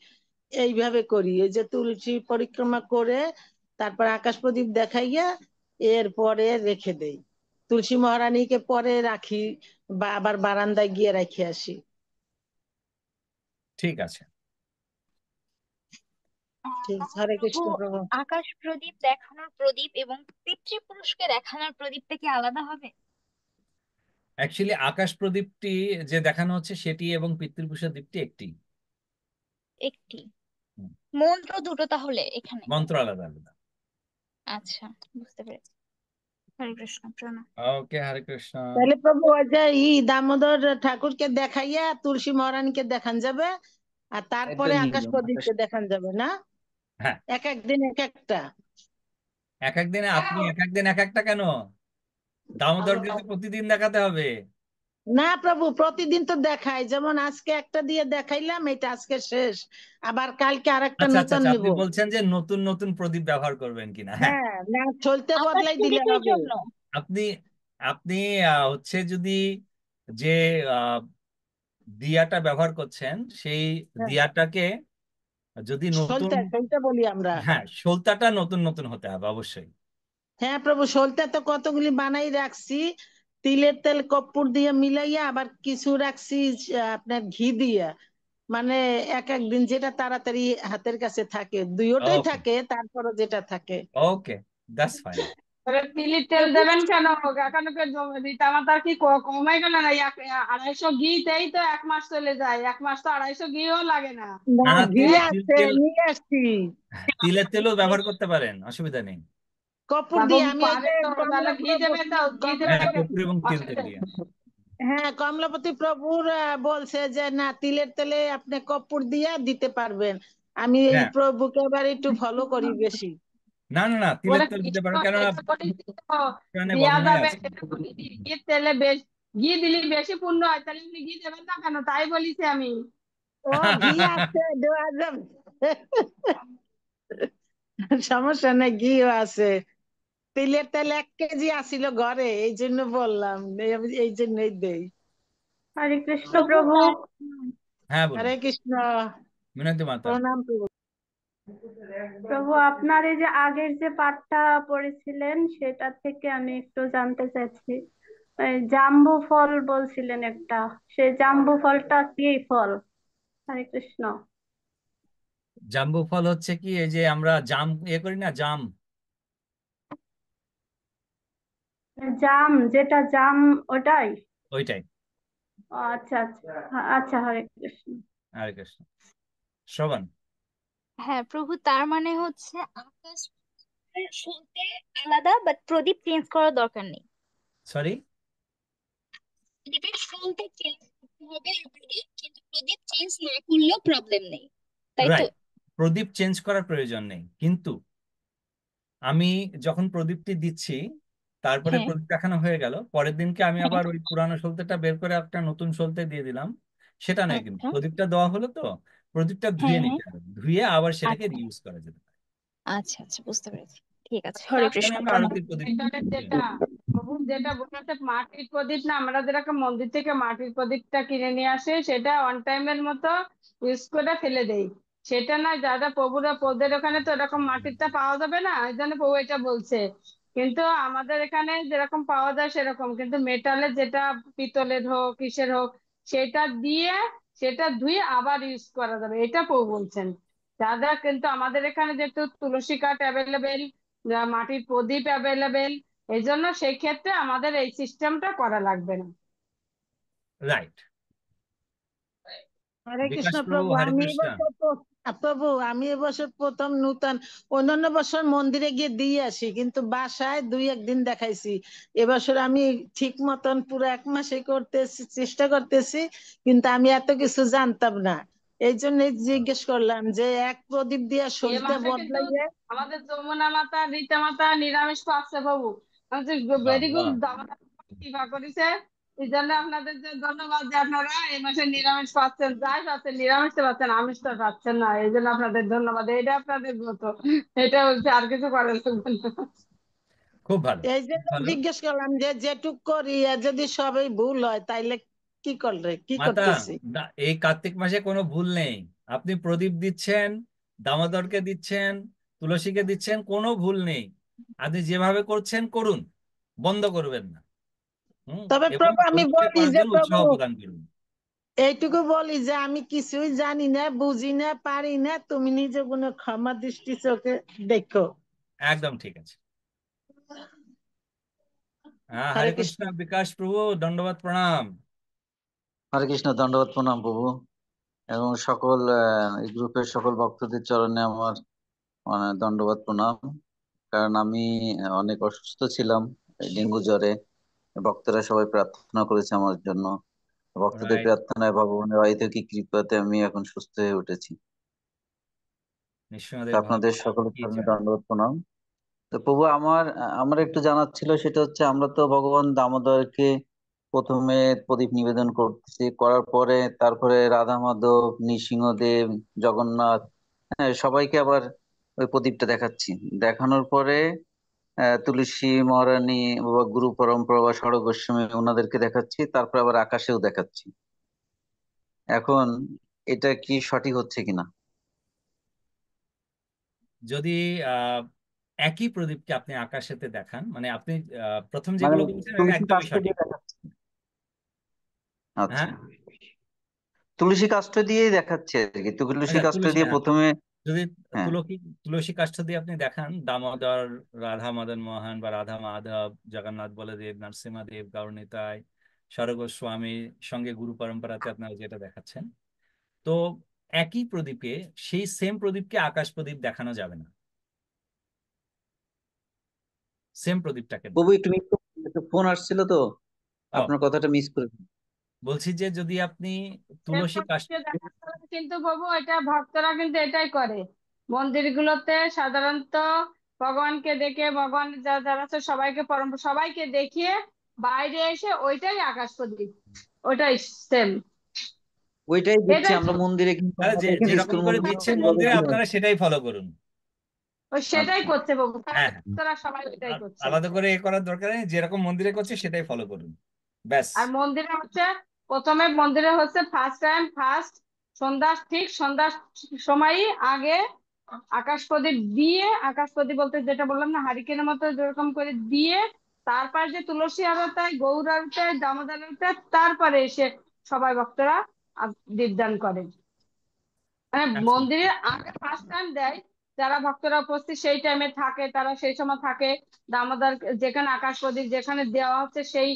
এইভাবে করি। ওই যে তুলসী পরিক্রমা করে তারপর আকাশ প্রদীপ দেখাইয়া এরপরে রেখে দেই। তুলসী মহারানীকে পরে রাখি বা আবার বারান্দায় গিয়ে রেখে আসি। ঠিক আছে। ঠিক, তাহলে হরে প্রভু, কৃষ্ণ প্রভু। আকাশ প্রদীপ দেখানোর প্রদীপ এবং পিতৃপুরুষকে দেখানোর প্রদীপটা কি আলাদা হবে? অ্যাকচুয়ালি আকাশ প্রদীপটি যে দেখানো হচ্ছে সেটি এবং পিতৃপুরুষের দীপটি একটি। একটি মন্ত্র দুটো তাহলে এখানে? মন্ত্র আলাদা আলাদা। আচ্ছা, বুঝতে পেরেছি। হরে কৃষ্ণ, প্রণাম। ওকে, হরে কৃষ্ণ। তাহলে প্রভু ওই যে দামোদর ঠাকুরকে দেখাইয়া তুলসী মহারানীকে দেখান যাবে, আর তারপরে আকাশ প্রদীপকে দেখান যাবে না? হ্যাঁ, এক একদিন এক একটা? এক একদিনে আপনি এক একদিন এক একটা কেন? দামোদরকে তো প্রতিদিন দেখাতে হবে। না প্রভু, প্রতিদিন তো দেখাই, যেমন আজকে একটা দিয়ে দেখাইলাম, এটা আজকে শেষ, আবার কালকে আরেকটা আচ্ছা আচ্ছা নতুন আচ্ছা, নিব। আপনি বলছেন যে নতুন নতুন প্রদীপ ব্যবহার করবেন কিনা? হ্যাঁ, হ্যাঁ, না চলতে আকাশ বদলাই দিলে প্রদীপের হবে। জন্য আপনি আপনি হচ্ছে যদি যে আহ, দিয়াটা ব্যবহার করছেন সেই হ্যাঁ, দিয়াটাকে যদি নতুন, সলতে বলি আমরা। হ্যাঁ, সলতাটা নতুন নতুন হতে হবে অবশ্যই। হ্যাঁ প্রভু, সলতে তো কতগুলি বানাই রাখছি, তিলের তেল কর্পূর দিয়ে মিলাইয়া, আবার কিছু রাখছি আপনার ঘি দিয়া, মানে এক একদিন যেটা তাড়াতাড়ি হাতের কাছে থাকে, দুইটাই ওকে থাকে, তারপরও যেটা থাকে। ওকে, দ্যাটস ফাইন। তিলের তেল প্রভু। দেবেন কেন? এখন রীতা মাতার কি কমে গেল না? 250 ঘিতেই তো 1 মাস চলে যায়, 1 মাস তো 250 ঘিও লাগে না। না, না না, ঘি তিল তিল আছে, তেল, নিয়ে আসছি। তিলের তেলও ব্যবহার করতে পারেন, অসুবিধা নেই। কর্পূর বাবু দিয়ে আমি ওই পারে যে তো, তাহলে ঘি দেবে তো, ঘি দেবে হ্যাঁ, তো। কর্পূর এবং তিল তেল দিয়ে। হ্যাঁ, কমলাপতি প্রভুর বলছে যে না, তিলের তেলে আপনি কর্পূর দিয়া দিতে পারবেন। আমি এই হ্যাঁ, প্রভুকে এবার একটু ফলো করি বেশি। না না না, তিলের ওরা তেল ঘি দিতে পারো, তো কেননা এটা করে প্রাণে দেওয়া বর্ণনায় যাবে, আছে। এটা করে ঘি তেলে বেশ, ঘি দিলে বেশি পুণ্য হয়, তাহলে আপনি ঘি দেবেন না কেন? তাই বলিছি আমি। ও, ঘি আছে, দেওয়া যাবে, সমস্যা নাই, ঘিও আছে। তিলের তেল 1 কেজি আসিল ঘরে, এই জন্য বললাম, এই জন্যই দেই। হরে কৃষ্ণ প্রভু প্রভু। হ্যাঁ বলুন, হরে কৃষ্ণ, মিনতি মাতা। প্রণাম প্রভু। প্রভু, আপনার এই যে আগের যে পাঠটা পড়েছিলেন সেটা থেকে আমি একটু জানতে চাইছি। এই জাম্বু ফল বলছিলেন একটা, সেই জাম্বু ফলটা কি ফল? হরে কৃষ্ণ। জাম্বু ফল হচ্ছে কি, এই যে আমরা জাম করি না, জাম, জাম, যেটা জাম, ওটাই? ওইটাই। ও, আচ্ছা আচ্ছা, আচ্ছা, হরে কৃষ্ণ। হরে কৃষ্ণ। শ্রবণ। হ্যাঁ প্রভু, তার মানে হচ্ছে আকাশ শুনতে আলাদা, বাট প্রদীপ চেঞ্জ করার দরকার নেই। সরি, প্রদীপের শুনতে চেঞ্জ করতে হবে everyday, কিন্তু প্রদীপ চেঞ্জ না করলেও প্রবলেম নেই, তাই তো? রাইট, প্রদীপ চেঞ্জ করার প্রয়োজন নেই, কিন্তু আমি যখন প্রদীপটি দিচ্ছি, তারপরে হ্যাঁ প্রদীপ দেখানো হয়ে গেল, পরের দিনকে আমি হ্যাঁ। আবার ওই পুরানো সলতেটা বের করে একটা নতুন সলতে দিয়ে দিলাম, সেটা নয়। কিন্তু আচ্ছা। প্রদীপটা দেওয়া হলো তো, প্রদীপটা হ্যাঁ ধুয়ে হ্যাঁ। নিতে হবে, ধুয়ে আবার সেটাকে আচ্ছা রিউজ করা যেতে পারে। আচ্ছা আচ্ছা, বুঝতে পেরেছি। ঠিক আছে, হরে আমি কৃষ্ণ, আমরা প্রণাম। আরতির প্রদীপ এটাকে যেটা প্রভু যেটা বলেছে মাটির প্রদীপ না, আমরা যেরকম মন্দির থেকে মাটির প্রদীপটা কিনে নিয়ে আসে, সেটা অন টাইমের মতো ইউজ করে ফেলে দেই, সেটা না। যারা প্রভুরা পদের ওখানে তো এরকম মাটিরটা পাওয়া যাবে না, এই জন্য প্রভু এটা বলছে। কিন্তু আমাদের এখানে যেরকম পাওয়া যায় সেরকম, কিন্তু মেটালের যেটা, পিতলের হোক কিসের হোক, সেটা দিয়ে, সেটা ধুয়ে আবার ইউজ করা যাবে, এটা প্রভু বলছেন। যারা, কিন্তু আমাদের এখানে যেহেতু তুলসী কাঠ অ্যাভেলেবেল, মাটির প্রদীপ অ্যাভেলেবেল, এই জন্য সেই ক্ষেত্রে আমাদের এই সিস্টেমটা করা লাগবে না। রাইট। হরে বিকাশ কৃষ্ণ প্রভু, প্রভু, হরে আমি কৃষ্ণ। এবছর প্রভু আমি এবছর প্রথম নূতন, অন্যান্য বছর মন্দিরে গিয়ে দিয়ে আসি, কিন্তু বাসায় 2-1 দিন দেখাইছি। এবছর আমি ঠিক মতন পুরো 1 মাসে করতেছি, চেষ্টা করতেছি, কিন্তু আমি এত কিছু জানতাম না, এই জন্য জিজ্ঞেস করলাম যে এক প্রদীপ দিয়ে এ সলতে মাসে কিন্তু বদলাইয়ে। আমাদের যমুনা মাতা, রীতা মাতা নিরামিষ পাচ্ছে প্রভু, বাহ ভেরি গুড। বাহ। দামোদর কৃপা করেছে, এই জন্য আপনাদের যে ধন্যবাদ যে আপনারা এই মাসে নিরামিষ পাচ্ছেন, যাই পাচ্ছেন নিরামিষ তো পাচ্ছেন, আমিষ তো পাচ্ছেন না, এই জন্য আপনাদের ধন্যবাদ। এটা আপনাদের মতো, এটা হচ্ছে, আর কিছু করেন লাগবে না। খুব ভালো, এই যে খুব ভালো। জিজ্ঞেস করলাম যে যেটুক করি আর যদি সবই ভুল হয় তাইলে কি মাতা, করতেছি? এই কার্তিক মাসে কোনো ভুল নেই। আপনি প্রদীপ দিচ্ছেন, দামোদরকে দিচ্ছেন, তুলসীকে দিচ্ছেন, কোনো ভুল নেই। আপনি যেভাবে করছেন করুন, বন্ধ করবেন না। তবে এবং প্রভু আমি প্রদীপকে বলি করার যে জন্য প্রভু উৎসাহ প্রদান করুন। এইটুকু বলি যে আমি কিছুই জানি না, বুঝি না, পারি না, তুমি নিজে কোনো ক্ষমা দৃষ্টি চোখে দেখো। একদম ঠিক আছে। হ্যাঁ, হরে হরে কৃষ্ণ। কৃষ্ণ। বিকাশ প্রভু, দণ্ডবত প্রণাম। হরে কৃষ্ণ, দণ্ডবত প্রণাম প্রভু, এবং সকল এই গ্রুপের সকল ভক্তদের চরণে আমার মানে দণ্ডবত প্রণাম। কারণ আমি অনেক অসুস্থ ছিলাম এই ডেঙ্গু জ্বরে। ভক্তরা সবাই প্রার্থনা করেছে আমার জন্য। ভক্তদের রাইট। প্রার্থনায় ভগবানের অহেতুকী কৃপাতে আমি এখন সুস্থ হয়ে উঠেছি। তো নিঃসন্দেহে আপনাদের ভগবান সকলের কি চরণে চান। দণ্ডবত প্রণাম। তো প্রভু আমার একটু জানার ছিল, সেটা হচ্ছে আমরা তো ভগবান দামোদরকে প্রথমে প্রদীপ নিবেদন করতেছি, করার পরে তারপরে রাধা মাধব, নৃসিংহদেব, জগন্নাথ, হ্যাঁ সবাইকে আবার ওই প্রদীপটা দেখাচ্ছি। দেখানোর পরে তুলসী মহারানী বা গুরু পরম্পরা বা ষড় গোস্বামী ওনাদেরকে দেখাচ্ছি, তারপর আবার আকাশেও দেখাচ্ছি। এখন এটা কি সঠিক হচ্ছে কিনা? যদি আহ একই প্রদীপকে আপনি আকাশেতে দেখান, মানে আপনি প্রথম মানে যেগুলো বলছেন তুলসী একদমই কাষ্ঠ সঠিক। দিয়ে দেখাচ্ছি। আচ্ছা, হ্যাঁ, তুলসী কাষ্ঠ দিয়েই দেখাচ্ছে আর কি, তুলসী আচ্ছা, কাষ্ঠ তুলসী, দিয়ে হ্যাঁ। প্রথমে। যদি হ্যাঁ, তুলসী তুলসী কাষ্ঠ দিয়ে আপনি দেখান, দামোদর, রাধা মদন মোহন বা রাধা মাধব, জগন্নাথ বলদেব, নরসিংহদেব, গৌরনিতাই, স্বরগোস্বামী, সঙ্গে গুরু পরম্পরাতে আপনারা যেটা দেখাচ্ছেন, তো একই প্রদীপে সেই সেম প্রদীপকে আকাশ প্রদীপ দেখানো যাবে না। সেম প্রদীপটাকে না। প্রভু একটু মিস, একটু ফোন আসছিল তো, ও, আপনার কথাটা মিস করে ফেললাম। বলছি যে যদি আপনি এই তুলসী কাষ্ঠ, প্রদীপকে দেখাতে হবে কিন্তু প্রভু, এটা ভক্তরা কিন্তু এটাই করে মন্দিরগুলোতে সাধারণত। ভগবানকে দেখে, ভগবান যারা আছে সবাইকে সবাইকে দেখিয়ে বাইরে এসে ওইটাই আকাশ প্রদীপ, ওইটাই সেম, ওইটাই দিচ্ছি এটাই আমরা মন্দিরে, কিন্তু তাহলে আমরা যে দেখেছি যেরকম স্কুল করে মন্দিরে দিচ্ছেন ওইভাবে মন্দিরে, কি হয়। আপনারা সেটাই ফলো করুন। ওই সেটাই আচ্ছা, করছে প্রভু, হ্যাঁ, হ্যাঁ। ভক্তরা সবাই এটাই করছে। আলাদা করে এ করার দরকার নেই, যেরকম মন্দিরে করছে সেটাই ফলো করুন, ব্যাস। আর মন্দিরে হচ্ছে, প্রথমে মন্দিরে হচ্ছে ফার্স্ট সন্ধ্যা, ঠিক সন্ধ্যার সময়ই আগে আকাশ প্রদীপ দিয়ে, আকাশ প্রদীপ বলতে যেটা বললাম না, হারিকেনের মতো যেরকম করে দিয়ে, তারপর যে তুলসী আরতায়, গৌর আরতায়, দামোদর আরতায়, তারপরে এসে সবাই ভক্তরা দীপদান করে। মানে আচ্ছা, মন্দিরে আগে ফার্স্ট টাইম দেয়, যারা ভক্তরা উপস্থিত সেই টাইমে থাকে তারা সেই সময় থাকে। দামোদর যেখানে আকাশ প্রদীপ যেখানে দেওয়া হচ্ছে সেই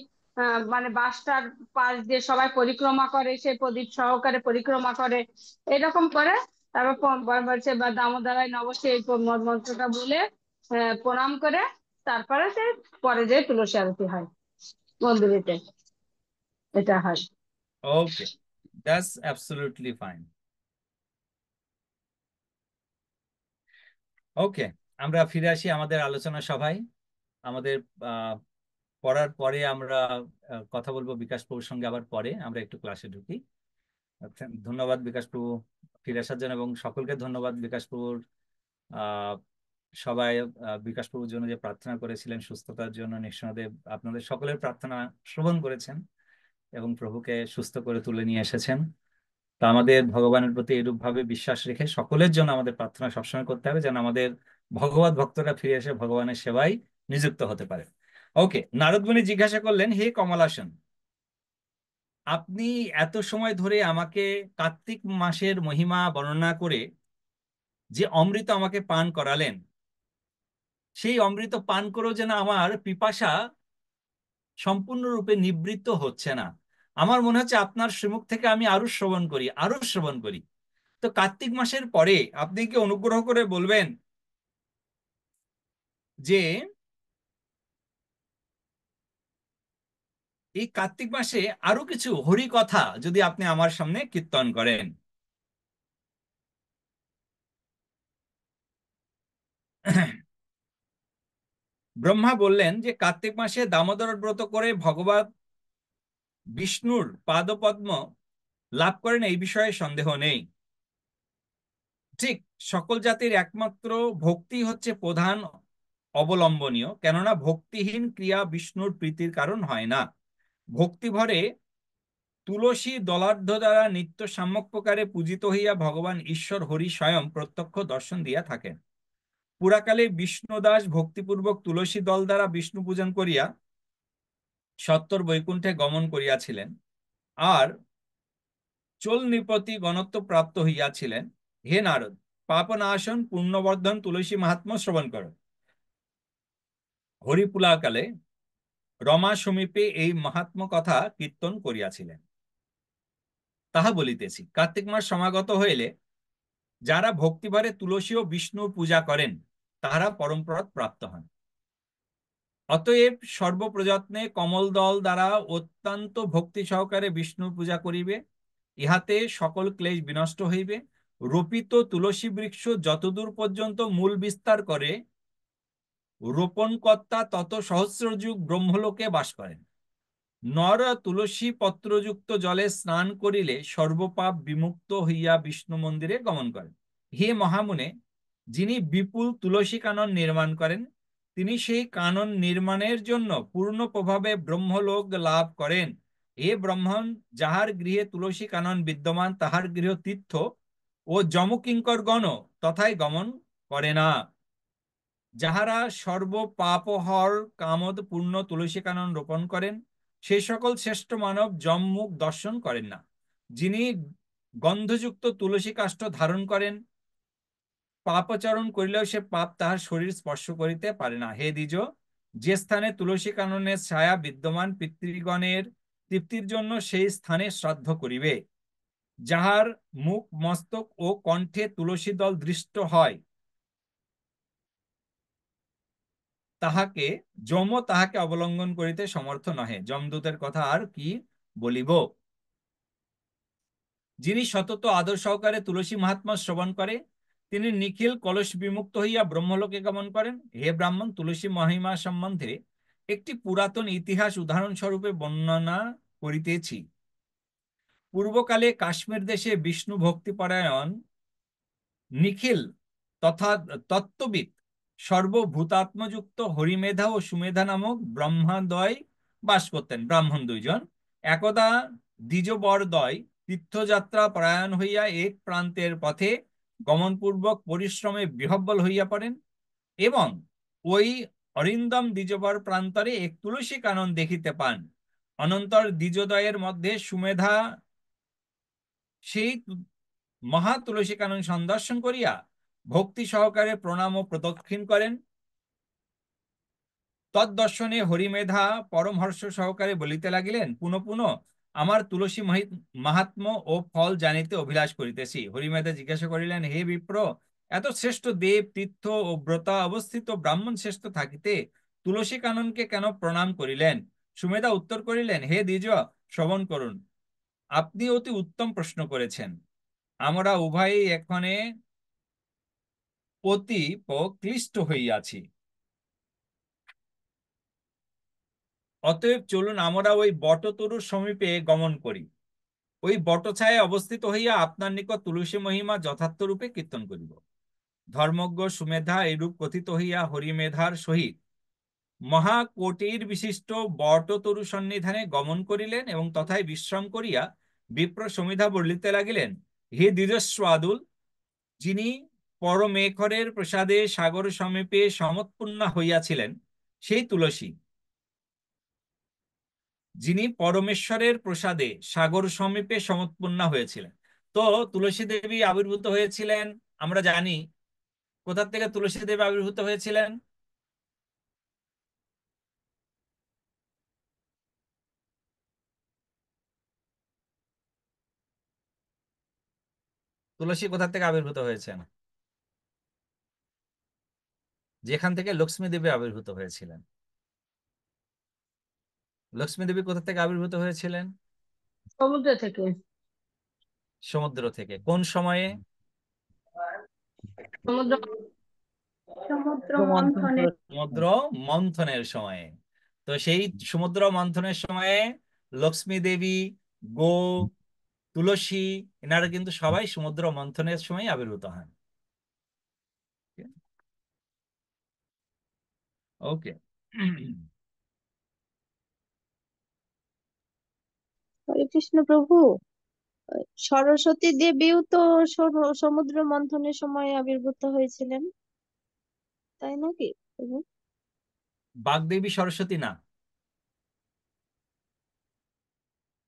মানে বাসটার পাশ দিয়ে সবাই পরিক্রমা করে, সেই প্রদীপ সহকারে পরিক্রমা করে, এরকম করে। তারপর বলছে বা দামোদরায় নবসে এই মন্ত্রটা বলে প্রণাম করে, তারপরে সে পরে যে তুলসী আরতি হয় মন্দিরেতে, এটা হয়। ওকে, দ্যাটস অ্যাবসলিউটলি ফাইন। ওকে, আমরা ফিরে আসি আমাদের আলোচনা সভায়। আমাদের আহ, পড়ার পরে আমরা কথা বলবো বিকাশ প্রভুর সঙ্গে, আবার পরে আমরা একটু ক্লাসে ঢুকি। আচ্ছা, ধন্যবাদ বিকাশ প্রভু ফিরে আসার জন্য, এবং সকলকে ধন্যবাদ বিকাশ প্রভুর। আহ সবাই বিকাশ প্রভুর জন্য যে প্রার্থনা করেছিলেন সুস্থতার জন্য, নৃসিংহদেব আপনাদের সকলের প্রার্থনা শ্রবণ করেছেন এবং প্রভুকে সুস্থ করে তুলে নিয়ে এসেছেন। তা আমাদের ভগবানের প্রতি এরূপ ভাবে বিশ্বাস রেখে সকলের জন্য আমাদের প্রার্থনা সবসময় করতে হবে, যেন আমাদের ভগবত ভক্তরা ফিরে এসে ভগবানের সেবায় নিযুক্ত হতে পারে। ওকে, নারদ মুনি জিজ্ঞাসা করলেন, হে কমলাসন, আপনি এত সময় ধরে আমাকে কার্তিক মাসের মহিমা বর্ণনা করে যে অমৃত আমাকে পান করালেন, সেই অমৃত পান করেও যেন আমার পিপাসা সম্পূর্ণরূপে নিবৃত্ত হচ্ছে না। আমার মনে হচ্ছে আপনার শ্রীমুখ থেকে আমি আরো শ্রবণ করি, আরো শ্রবণ করি। তো কার্তিক মাসের পরে আপনি কি অনুগ্রহ করে বলবেন যে এই কার্তিক মাসে আরো কিছু হরি কথা যদি আপনি আমার সামনে কীর্তন করেন। ব্রহ্মা বললেন যে কার্তিক মাসে দামোদর ব্রত করে ভগবত বিষ্ণুর পাদপদ্ম লাভ করেন এই বিষয়ে সন্দেহ নেই। ঠিক সকল জাতির একমাত্র ভক্তি হচ্ছে প্রধান অবলম্বনীয়, কেননা ভক্তিহীন ক্রিয়া বিষ্ণুর প্রীতির কারণ হয় না। ভক্তি ভরে তুলসী দলার্ধ দ্বারা নিত্য সাম্যক প্রকারে পূজিত হইয়া ভগবান ঈশ্বর হরি স্বয়ং প্রত্যক্ষ দর্শন দিয়া থাকেন। পুরাকালে বিষ্ণুদাস ভক্তিপূর্বক তুলসী দল দ্বারা বিষ্ণু পূজন করিয়া সত্তর বৈকুণ্ঠে গমন করিয়াছিলেন, আর চোল নৃপতি গণত্ব প্রাপ্ত হইয়াছিলেন। হে নারদ, পাপনাশন পুণ্যবর্ধন তুলসী মাহাত্ম্য শ্রবণ কর। হরিপুলাকালে রমা সমীপে এই মাহাত্ম্য কথা কীর্তন করিয়াছিলেন। তাহা বলিতেছি, কার্তিক মাস সমাগত হইলে যারা ভক্তিভরে তুলসী ও বিষ্ণু পূজা করেন তাহারা পরমপদ প্রাপ্ত হন। অতএব সর্বপ্রযত্নে কমল দল দ্বারা অত্যন্ত ভক্তি সহকারে বিষ্ণু পূজা করিবে, ইহাতে সকল ক্লেশ বিনষ্ট হইবে। রোপিত তুলসী বৃক্ষ যতদূর পর্যন্ত মূল বিস্তার করে, রোপণকর্তা তত সহস্র যুগ ব্রহ্মলোকে বাস করেন। নর তুলসী পত্রযুক্ত জলে স্নান করিলে সর্বপাপ বিমুক্ত হইয়া বিষ্ণু মন্দিরে গমন করেন। হে মহামুনে, যিনি বিপুল তুলসী কানন নির্মাণ করেন, তিনি সেই কানন নির্মাণের জন্য পূর্ণ প্রভাবে ব্রহ্মলোক লাভ করেন। হে ব্রাহ্মণ, যাহার গৃহে তুলসী কানন বিদ্যমান তাহার গৃহ তীর্থ ও যমকিঙ্করগণ তথায় গমন করে না। যাহারা সর্ব পাপহর কামদ পূর্ণ তুলসী কানন রোপণ করেন, সেই সকল শ্রেষ্ঠ মানব যমমুখ দর্শন করেন না। যিনি গন্ধযুক্ত তুলসী কাষ্ঠ ধারণ করেন, পাপচরণ করিলেও সে পাপ তাহার শরীর স্পর্শ করিতে পারে না। হে দ্বিজ, যে স্থানে তুলসী কাননের ছায়া বিদ্যমান পিতৃগণের তৃপ্তির জন্য সেই স্থানে শ্রাদ্ধ করিবে। যাহার মুখ মস্তক ও কণ্ঠে তুলসী দল দৃষ্ট হয়, তাহাকে তাহাকে অবলম্বন করিতে সমর্থ নহে। যমদূতের কথা আর কি বলিব। যিনি সতত আদর সহকারে তুলসী মহাত্মা শ্রবণ করে, তিনি নিখিল কলস বিমুক্ত হইয়া ব্রহ্মলোকে গমন করেন। হে ব্রাহ্মণ, তুলসী মহিমা সম্বন্ধে একটি পুরাতন ইতিহাস উদাহরণ স্বরূপে বর্ণনা করিতেছি। পূর্বকালে কাশ্মীর দেশে বিষ্ণু ভক্তিপরায়ণ নিখিল তথা তত্ত্ববিদ সর্বভূতাত্মযুক্ত হরিমেধা ও সুমেধা নামক ব্রহ্মাদ্বয় বাস করতেন। ব্রাহ্মণ দুইজন একদা দ্বিজবরদ্বয় তীর্থযাত্রা পরায়ণ হইয়া এক প্রান্তের পথে গমনপূর্বক পরিশ্রমে বিহ্বল হইয়া পড়েন, এবং ওই অরিন্দম দ্বিজবর প্রান্তরে এক তুলসী কানন দেখিতে পান। অনন্তর দ্বিজদ্বয়ের মধ্যে সুমেধা সেই মহা তুলসী কানন সন্দর্শন করিয়া ভক্তি সহকারে প্রণাম ও প্রদক্ষিণ করেন। তদ্দর্শনে হরিমেধা পরমহর্ষ সহকারে বলিতে লাগিলেন, পুনঃ পুনঃ আমার তুলসী মাহাত্ম্য ও ফল জানিতে অভিলাষ করিতেছি। হরিমেধা জিজ্ঞাসা করিলেন, হে বিপ্র, এত শ্রেষ্ঠ দেব তীর্থ ও ব্রতা অবস্থিত ব্রাহ্মণ শ্রেষ্ঠ থাকিতে তুলসী কাননকে কেন প্রণাম করিলেন? সুমেধা উত্তর করিলেন, হে দ্বিজ, শ্রবণ করুন। আপনি অতি উত্তম প্রশ্ন করেছেন। আমরা উভয়ই এখানে অতি ক্লিষ্ট হইয়াছি। অতএব চলুন আমরা ওই বটতরুর সমীপে গমন করি। ওই বটছায়ায় অবস্থিত হইয়া আপনার নিকট তুলসী মহিমা যথার্থ রূপে কীর্তন করিব। ধর্মজ্ঞ সুমেধা এইরূপ কথিত হইয়া হরিমেধার সহিত মহাকোটির বিশিষ্ট বটতরু সন্নিধানে গমন করিলেন, এবং তথায় বিশ্রাম করিয়া বিপ্র সমিধা বলিতে লাগিলেন, হে দ্বিজস্বাদুল, যিনি পরমেশ্বরের প্রসাদে সাগর সমীপে সমৎপূর্ণা হইয়াছিলেন, সেই তুলসী, যিনি পরমেশ্বরের প্রসাদে সাগর সমীপে সমৎপূর্ণা হয়েছিলেন। তো তুলসী দেবী আবির্ভূত হয়েছিলেন আমরা জানি। কোথা থেকে তুলসী দেবী আবির্ভূত হয়েছিলেন? তুলসী কোথা থেকে আবির্ভূত হয়েছেন? যেখান থেকে লক্ষ্মী দেবী আবির্ভূত হয়েছিলেন। লক্ষ্মী দেবী কোথা থেকে আবির্ভূত হয়েছিলেন? সমুদ্র থেকে। সমুদ্র থেকে। কোন সময়ে? সমুদ্র সমুদ্র মন্থন মন্থনে। সমুদ্র মন্থনের সময়ে। তো সেই সমুদ্র মন্থনের সময়ে লক্ষ্মী দেবী, গো, তুলসী, এনারা কিন্তু সবাই সমুদ্র মন্থনের সময় আবির্ভূত হন। ওকে। হরে কৃষ্ণ প্রভু। সরস্বতী দেবীও তো সমুদ্র মন্থনের সময় আবির্ভূত হয়েছিলেন, তাই নাকি প্রভু? বাগদেবী সরস্বতী না,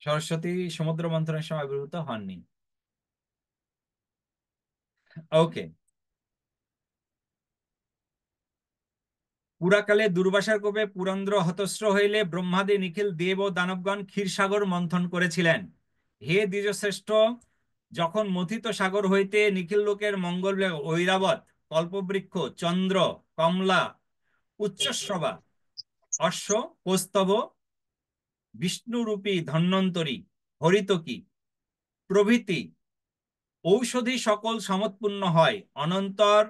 সরস্বতী সমুদ্র মন্থনের সময় আবির্ভূত হননি। ওকে। পুরাকালে দুর্বাসার কোপে পুরন্দ্র হতশ্র হইলে ব্রহ্মাদি নিখিল দেব ও দানবগণ ক্ষীরসাগর মন্থন করেছিলেন। হে দ্বিজশ্রেষ্ঠ, যখন মথিত সাগর হইতে নিখিল লোকের মঙ্গল ঐরাবত, কল্পবৃক্ষ, চন্দ্র, কমলা, উচ্চশ্রবা, অশ্ব, কৌস্তভ, বিষ্ণুরূপী ধন্বন্তরী, হরিতকী প্রভৃতি ঔষধি সকল সমৎপূর্ণ হয়, অনন্তর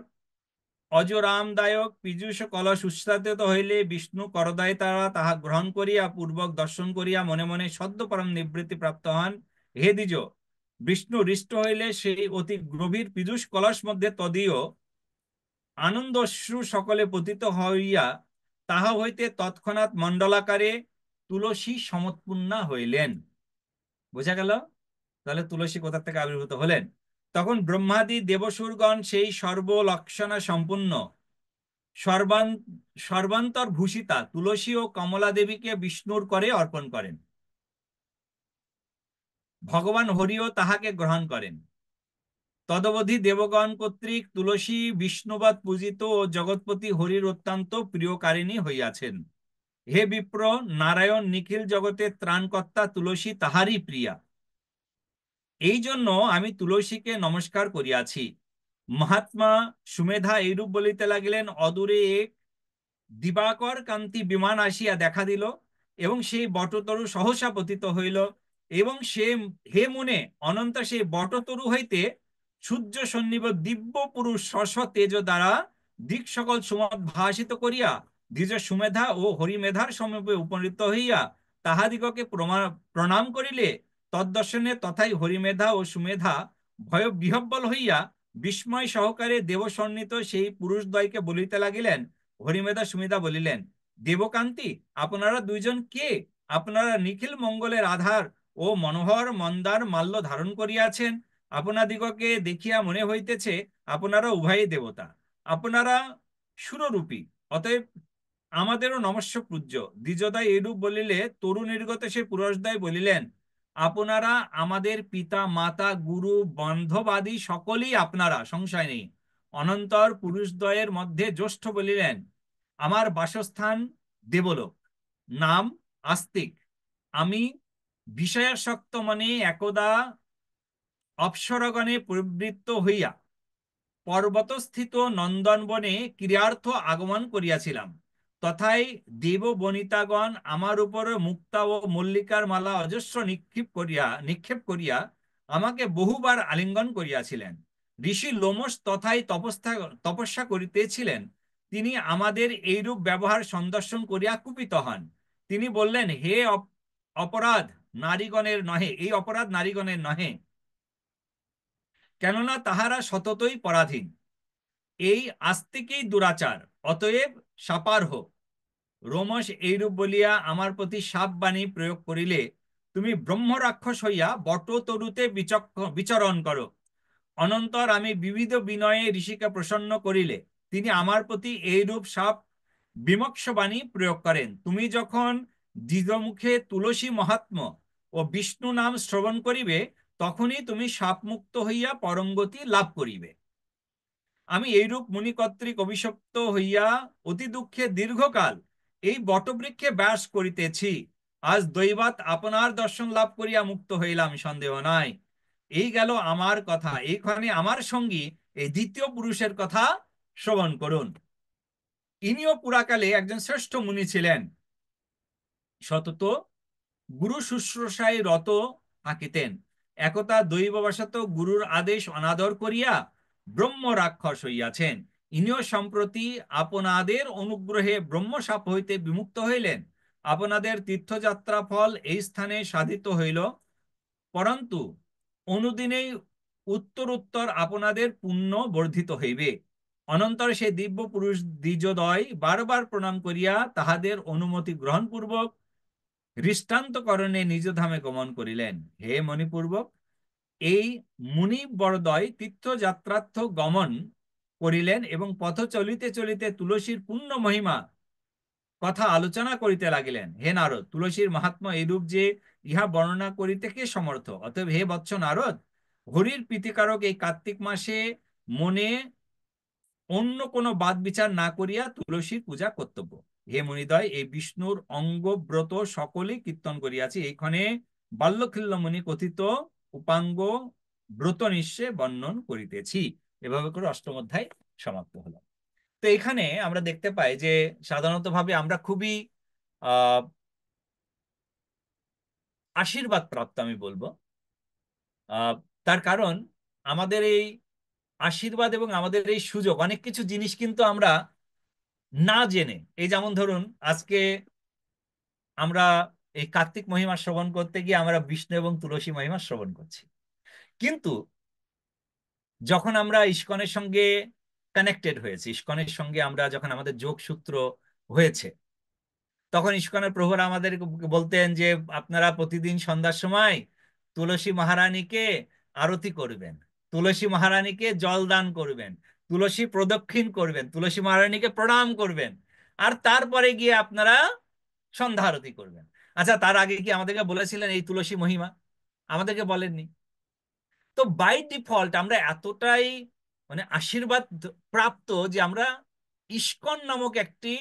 অজরামদায়ক পীযূষ কলস উৎসাদিত হইলে বিষ্ণু করদায় তারা তাহা গ্রহণ করিয়া পূর্বক দর্শন করিয়া মনে মনে সদ্য পরম নিবৃত্তি প্রাপ্ত হন। হে দ্বিজ, বিষ্ণু হৃষ্ট হইলে সেই অতি গভীর পীযূষ কলস মধ্যে তদীয় আনন্দশ্রু সকলে পতিত হইয়া তাহা হইতে তৎক্ষণাৎ মণ্ডলাকারে তুলসী সমৎপূর্ণা হইলেন। বোঝা গেল? তাহলে তুলসী কোথা থেকে আবির্ভূত হলেন? তখন ব্রহ্মাদি দেবসুরগণ সেই সর্বলক্ষণা সম্পূর্ণ সর্বান্তর ভূষিতা তুলসী ও কমলা দেবীকে বিষ্ণুর করে অর্পণ করেন। ভগবান হরিও তাহাকে গ্রহণ করেন। তদবধি দেবগণ কর্তৃক তুলসী বিষ্ণুবাদ পূজিত ও জগৎপতি হরির অত্যন্ত প্রিয়কারিণী হইয়াছেন। হে বিপ্র, নারায়ণ নিখিল জগতের ত্রাণকর্তা তুলসী তাহারই প্রিয়া। এই জন্য আমি তুলসীকে নমস্কার করিয়াছি। মহাত্মা সুমেধা এইরূপ বলিতে লাগিলেন, অদূরে এক দিবাকর কান্তি বিমান আসিয়া দেখা দিল এবং সেই বটতরু সহসা পতিত হইল এবং সে হে মুনে অনন্ত সেই বটতরু হইতে সূর্য সন্নিব দিব্য পুরুষ শশ তেজ দ্বারা দিক সকল ভাসিত করিয়া দ্বিজ সুমেধা ও হরিমেধার সমীপে উপনীত হইয়া তাহাদিগকে প্রণাম করিলে তদ্দর্শনে তথাই হরিমেধা ও সুমেধা ভয় বিহব্বল হইয়া বিস্ময় সহকারে দেবসন্নিত সেই পুরুষদ্বয়কে বলিতে লাগিলেন। হরিমেধা সুমেধা বলিলেন, দেবকান্তি, আপনারা দুইজন কে? আপনারা নিখিল মঙ্গলের আধার ও মনোহর মন্দার মাল্য ধারণ করিয়াছেন। আপনাদিগকে দেখিয়া মনে হইতেছে আপনারা উভয়ই দেবতা, আপনারা সুররূপী, অতএব আমাদেরও নমস্য পূজ্য। দ্বিজদায় এইরূপ বলিলে তরু নির্গত সে পুরুষদ্বয় বলিলেন, আপনারা আমাদের পিতা মাতা গুরু বন্ধবাদী সকলেই আপনারা, সংশয় নেই। অনন্তর পুরুষদ্বয়ের মধ্যে জ্যেষ্ঠ বলিলেন, আমার বাসস্থান দেবলোক, নাম আস্তিক। আমি বিষয়াসক্ত মনে একদা অপ্সরগণে প্রবৃত্ত হইয়া পর্বতস্থিত নন্দনবনে ক্রিয়ার্থ আগমন করিয়াছিলাম। তথায় দেব বনিতাগণ আমার উপর মুক্তা ও মল্লিকার মালা অজস্র নিক্ষেপ করিয়া আমাকে বহুবার আলিঙ্গন করিয়াছিলেন। ঋষি লোমস তথায় তপস্যা করিতেছিলেন। তিনি আমাদের এইরূপ ব্যবহার সন্দর্শন করিয়া কুপিত হন। তিনি বললেন, হে অপরাধ নারীগণের নহে, এই অপরাধ নারীগণের নহে, কেননা তাহারা সততই পরাধীন। এই আস্তিকেই দুরাচার, অতএব শাপার্হ। রোমস এইরূপ বলিয়া আমার প্রতি শাপ বাণী প্রয়োগ করিলে তুমি ব্রহ্ম রাক্ষস হইয়া বটতরুতে বিচরণ করো। অনন্তর আমি বিবিধ বিনয়ে ঋষিকে প্রসন্ন করিলে তিনি আমার প্রতি এইরূপ শাপ বিমক্ষ বাণী প্রয়োগ করেন। তুমি যখন দ্বিজমুখে তুলসী মহাত্ম ও বিষ্ণু নাম শ্রবণ করিবে তখনই তুমি শাপমুক্ত হইয়া পরমগতি লাভ করিবে। আমি এইরূপ মুনি কর্তৃক অভিশপ্ত হইয়া অতি দুঃখে দীর্ঘকাল এই বটবৃক্ষে বাস করিতেছি। আজ দৈবাৎ আপনার দর্শন লাভ করিয়া মুক্ত হইলাম, সন্দেহ নাই। এই গেল আমার কথা। এইখানে আমার সঙ্গী এই দ্বিতীয় পুরুষের কথা শ্রবণ করুন। ইনিও পুরাকালে একজন শ্রেষ্ঠ মুনি ছিলেন, সতত গুরু শুশ্রূষায় রত থাকিতেন। একদা দৈববশত গুরুর আদেশ অনাদর করিয়া ব্রহ্ম রাক্ষস হইয়াছেন। ইনিও সম্প্রতি আপনাদের অনুগ্রহে ব্রহ্মশাপ হইতে বিমুক্ত হইলেন। আপনাদের তীর্থযাত্রা ফল এই স্থানে সাধিত হইল, পরন্তু অনুদিনেই উত্তরোত্তর আপনাদের পুণ্য বর্ধিত হইবে। অনন্তর সেই দিব্য পুরুষ দ্বিজদ্বয় বারবার প্রণাম করিয়া তাহাদের অনুমতি গ্রহণপূর্বক দৃষ্টান্তকরণে নিজ ধামে গমন করিলেন। হে মণিপূর্বক, এই মুনিবরদ্বয় তীর্থযাত্রার্থ গমন করিলেন এবং পথ চলিতে চলিতে তুলসীর পূর্ণ মহিমা কথা আলোচনা করিতে লাগিলেন। হে নারদ, তুলসীর মাহাত্ম্য এইরূপ যে ইহা বর্ণনা করিতে কে সমর্থ? অতএব হে বৎস নারদ, হরির প্রীতিকারক এই কার্তিক মাসে মনে অন্য কোনো বাদ বিচার না করিয়া তুলসীর পূজা কর্তব্য। হে মুনিদ্বয়, এই বিষ্ণুর অঙ্গ ব্রত সকলেই কীর্তন করিয়াছি, এইখানে বাল্যখিল্য মুনি কথিত উপাঙ্গ ব্রত নিঃশে বর্ণন করিতেছি। এভাবে করে অষ্টম অধ্যায় সমাপ্ত হলো। তো এখানে আমরা দেখতে পাই যে সাধারণত ভাবে আমরা খুবই আহ আশীর্বাদ প্রাপ্ত আমি বলবো। তার কারণ আমাদের এই আশীর্বাদ এবং আমাদের এই সুযোগ, অনেক কিছু জিনিস কিন্তু আমরা না জেনে, এই যেমন ধরুন আজকে আমরা এই কার্তিক মহিমা শ্রবণ করতে গিয়ে আমরা বিষ্ণু এবং তুলসী মহিমা শ্রবণ করছি, কিন্তু যখন আমরা ইস্কনের সঙ্গে কানেক্টেড হয়েছি, ইস্কনের সঙ্গে আমরা যখন আমাদের যোগসূত্র হয়েছে, তখন ইস্কনের প্রভুরা আমাদের বলতেন যে আপনারা প্রতিদিন সন্ধ্যার সময় তুলসী মহারানীকে আরতি করবেন, তুলসী মহারানীকে জল দান করবেন, তুলসী প্রদক্ষিণ করবেন, তুলসী মহারানীকে প্রণাম করবেন, আর তারপরে গিয়ে আপনারা সন্ধ্যা আরতি করবেন। আচ্ছা, তার আগে কি আমাদেরকে বলেছিলেন এই তুলসী মহিমা? আমাদেরকে বলেননি। তো বাই ডিফল্ট আমরা এতটাই মানে আশীর্বাদ প্রাপ্ত যে আমরা ইস্কন নামক একটি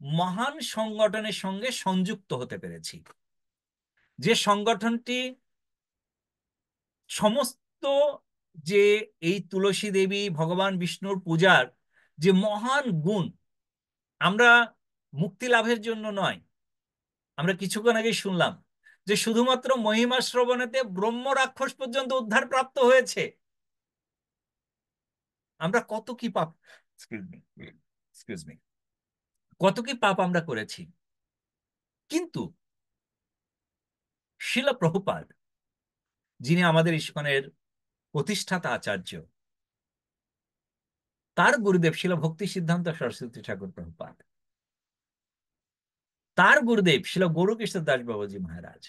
মহান সংগঠনের সঙ্গে সংযুক্ত হতে পেরেছি, যে সংগঠনটি সমস্ত যে এই তুলসী দেবী ভগবান বিষ্ণুর পূজার যে মহান গুণ, আমরা মুক্তি লাভের জন্য নয়, আমরা কিছুক্ষণ আগে শুনলাম যে শুধুমাত্র মহিমা শ্রবণেতে ব্রহ্ম রাক্ষস পর্যন্ত উদ্ধার প্রাপ্ত হয়েছে। আমরা কত কি পাপ, এক্সকিউজ মি, কত কি পাপ আমরা করেছি, কিন্তু শিল প্রভুপাদ, যিনি আমাদের ইস্কনের প্রতিষ্ঠাতা আচার্য, তার গুরুদেব শিল ভক্তি সিদ্ধান্ত সরস্বতী ঠাকুর প্রভুপাদ, তার গুরুদেব শিল গৌরকৃষ্ণ দাস বাবাজি মহারাজ,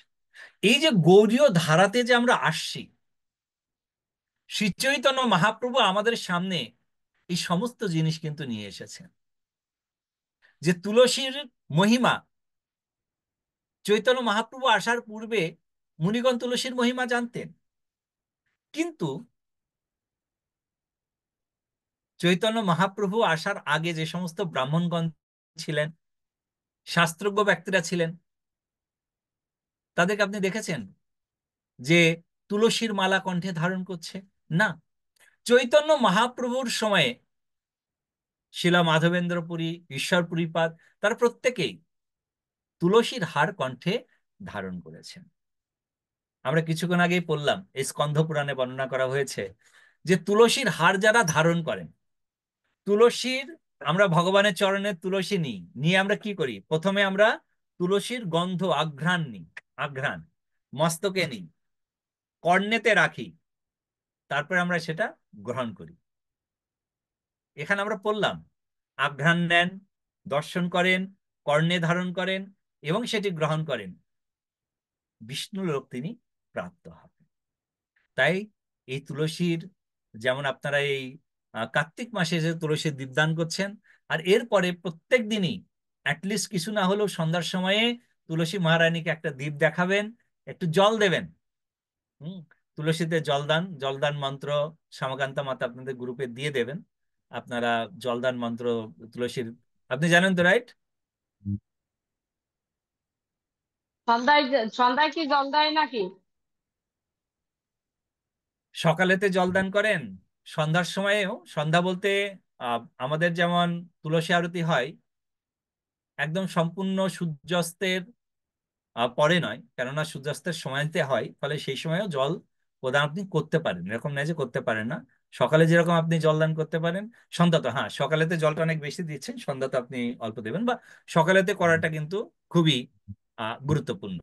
এই যে গৌরীয় ধারাতে যে আমরা আসছি, শ্রী চৈতন্য মহাপ্রভু আমাদের সামনে এই সমস্ত জিনিস কিন্তু নিয়ে এসেছেন। যে তুলসীর মহিমা, চৈতন্য মহাপ্রভু আসার পূর্বে মুনিগণ তুলসীর মহিমা জানতেন, কিন্তু চৈতন্য মহাপ্রভু আসার আগে যে সমস্ত ব্রাহ্মণগণ ছিলেন, শাস্ত্রজ্ঞ ব্যক্তিরা ছিলেন, তাদেরকে আপনি দেখেছেন যে তুলসীর মালা কণ্ঠে ধারণ করছে? না। চৈতন্য মহাপ্রভুর সময়ে শিলা মাধবেন্দ্র পুরী, ঈশ্বরপুরীপাদ, তারা প্রত্যেকেই তুলসীর হার কণ্ঠে ধারণ করেছেন। আমরা কিছুক্ষণ আগেই পড়লাম, এই স্কন্ধ পুরাণে বর্ণনা করা হয়েছে যে তুলসীর হার যারা ধারণ করেন, তুলসীর, আমরা ভগবানের চরণে তুলসী নিই, নিয়ে আমরা কি করি? প্রথমে আমরা তুলসীর গন্ধ আঘ্রাণ নিই, আঘ্রাণ মস্তকে নিই, কর্ণেতে রাখি, তারপরে আমরা সেটা গ্রহণ করি। এখানে আমরা পড়লাম আঘ্রাণ নেন, দর্শন করেন, কর্ণে ধারণ করেন এবং সেটি গ্রহণ করেন, বিষ্ণু লোক তিনি প্রাপ্ত হবেন। তাই এই তুলসীর, যেমন আপনারা এই কার্তিক মাসে যে তুলসীর দীপদান করছেন, আর এরপরে প্রত্যেক দিনই অ্যাটলিস্ট কিছু না হলেও সন্ধ্যার সময়ে তুলসী মহারানীকে একটা দীপ দেখাবেন, একটু জল দেবেন। তুলসীতে জলদান, জলদান মন্ত্র শ্যামাকান্তা মাতা আপনাদের গ্রুপে দিয়ে দেবেন। আপনারা জলদান মন্ত্র তুলসীর আপনি জানেন তো, রাইট? সন্ধ্যায় সন্ধ্যায় কি জল দেয় নাকি? সকালেতে জলদান করেন, সন্ধ্যার সময়েও। সন্ধ্যা বলতে আমাদের যেমন তুলসী আরতি হয় একদম সম্পূর্ণ সূর্যাস্তের পরে নয়, কেননা সূর্যাস্তের সময়তে হয়, ফলে সেই সময়ও জল প্রদান আপনি করতে পারেন, এরকম নয় যে করতে পারেন না। সকালে যেরকম আপনি জলদান করতে পারেন, সন্ধ্যা তো, হ্যাঁ সকালেতে জলটা অনেক বেশি দিচ্ছেন, সন্ধ্যা তো আপনি অল্প দেবেন, বা সকালেতে করাটা কিন্তু খুবই গুরুত্বপূর্ণ।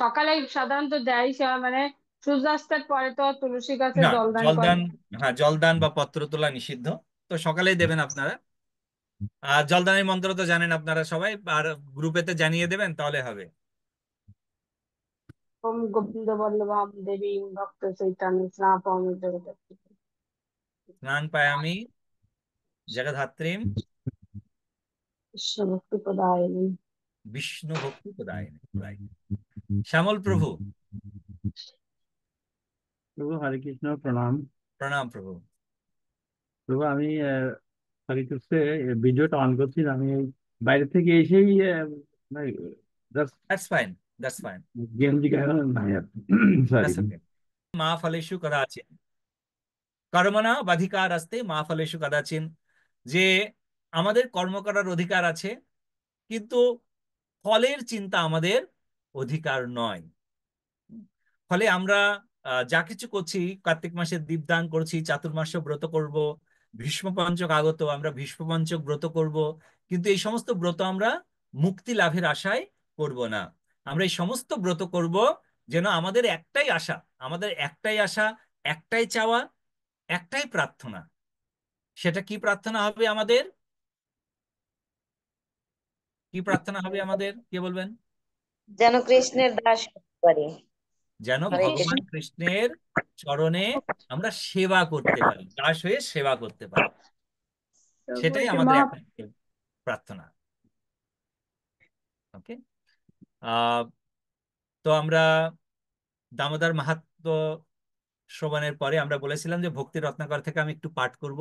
সকালে সাধারণত দেয় মানে সূর্যাস্তের পরে তো তুলসী গাছে না, জলদান করে। জলদান, হ্যাঁ, জলদান বা পত্র তোলা নিষিদ্ধ, তো সকালেই দেবেন আপনারা। আর জলদানের মন্ত্র তো জানেন আপনারা সবাই, আর গ্রুপেতে জানিয়ে দেবেন তাহলে হবে। ওম গোবিন্দ বল্লভাম দেবী ভক্ত চৈতন্য স্নাপমি জগদ্ধাত্রী স্নান পায়ামি জগদ্ধাত্রীম কৃষ্ণ ভক্তি প্রদায়িনী। বিষ্ণু ভক্তি প্রদায়িনী। রাইট। শ্যামল প্রভু। প্রভু হরে কৃষ্ণ, প্রণাম। প্রণাম প্রভু। প্রভু আমি সরি করছে ভিডিওটা অন করছি, আমি এই বাইরে থেকে এসেই just that's fine, that's fine, গেঞ্জি গায়ে নাই আর সরি। That's okay. মা ফলেষু কদাচিন কর্মণা বাধিকার আস্তে মা ফলেষু কদাচিন, যে আমাদের কর্ম করার অধিকার আছে, কিন্তু ফলের চিন্তা আমাদের অধিকার নয়। ফলে আমরা যা কিছু করছি, কার্তিক মাসে দীপদান করছি, চাতুর্মাস্য ব্রত করব, ভীষ্ম পঞ্চক আগত, আমরা ভীষ্ম পঞ্চক ব্রত করব, কিন্তু এই সমস্ত ব্রত আমরা মুক্তি লাভের আশায় করব না। আমরা এই সমস্ত ব্রত করব যেন আমাদের একটাই আশা, আমাদের একটাই আশা, একটাই চাওয়া, একটাই প্রার্থনা। সেটা কি প্রার্থনা হবে আমাদের? কি প্রার্থনা হবে আমাদের, কে বলবেন? যেন কৃষ্ণের দাস হতে পারি। যেন হরে ভগবান কৃষ্ণ। কৃষ্ণের চরণে আমরা সেবা করতে পারি, দাস হয়ে সেবা করতে পারি, প্রভু সেটাই যে আমাদের মহা একটা প্রার্থনা। ওকে। তো আমরা দামোদর মাহাত্ম্য শ্রবণের পরে আমরা বলেছিলাম যে ভক্তি রত্নাকর থেকে আমি একটু পাঠ করব।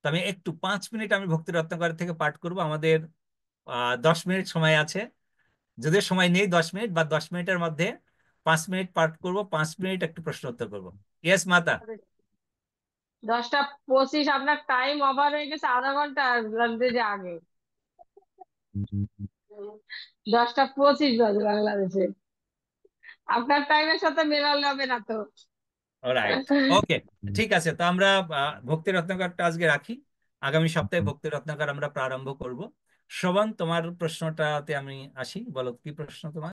তো আমি একটু 5 মিনিট আমি ভক্তি রত্নাকর থেকে পাঠ করব। আমাদের 10 মিনিট সময় আছে, যদিও সময় নেই 10 মিনিট, বা 10 মিনিটের মধ্যে 5 মিনিট পাঠ করব, 5 মিনিট একটু প্রশ্ন উত্তর করবো। ইয়েস মাতা। 10টা 25 আপনার টাইম ওভার হয়ে গেছে আধা ঘন্টা লাগবে যে আগে। 10টা 25 বাজে বাংলাদেশে, আপনার টাইমের সাথে মেলালে হবে না তো। রাইট, ওকে, ঠিক আছে। তো আমরা ভক্তি রত্নাকরটা আজকে রাখি, আগামী সপ্তাহে ভক্তি রত্নাকর আমরা প্রারম্ভ করব। শ্রবণ, তোমার প্রশ্নটাতে আমি আসি, বলো কি প্রশ্ন তোমার?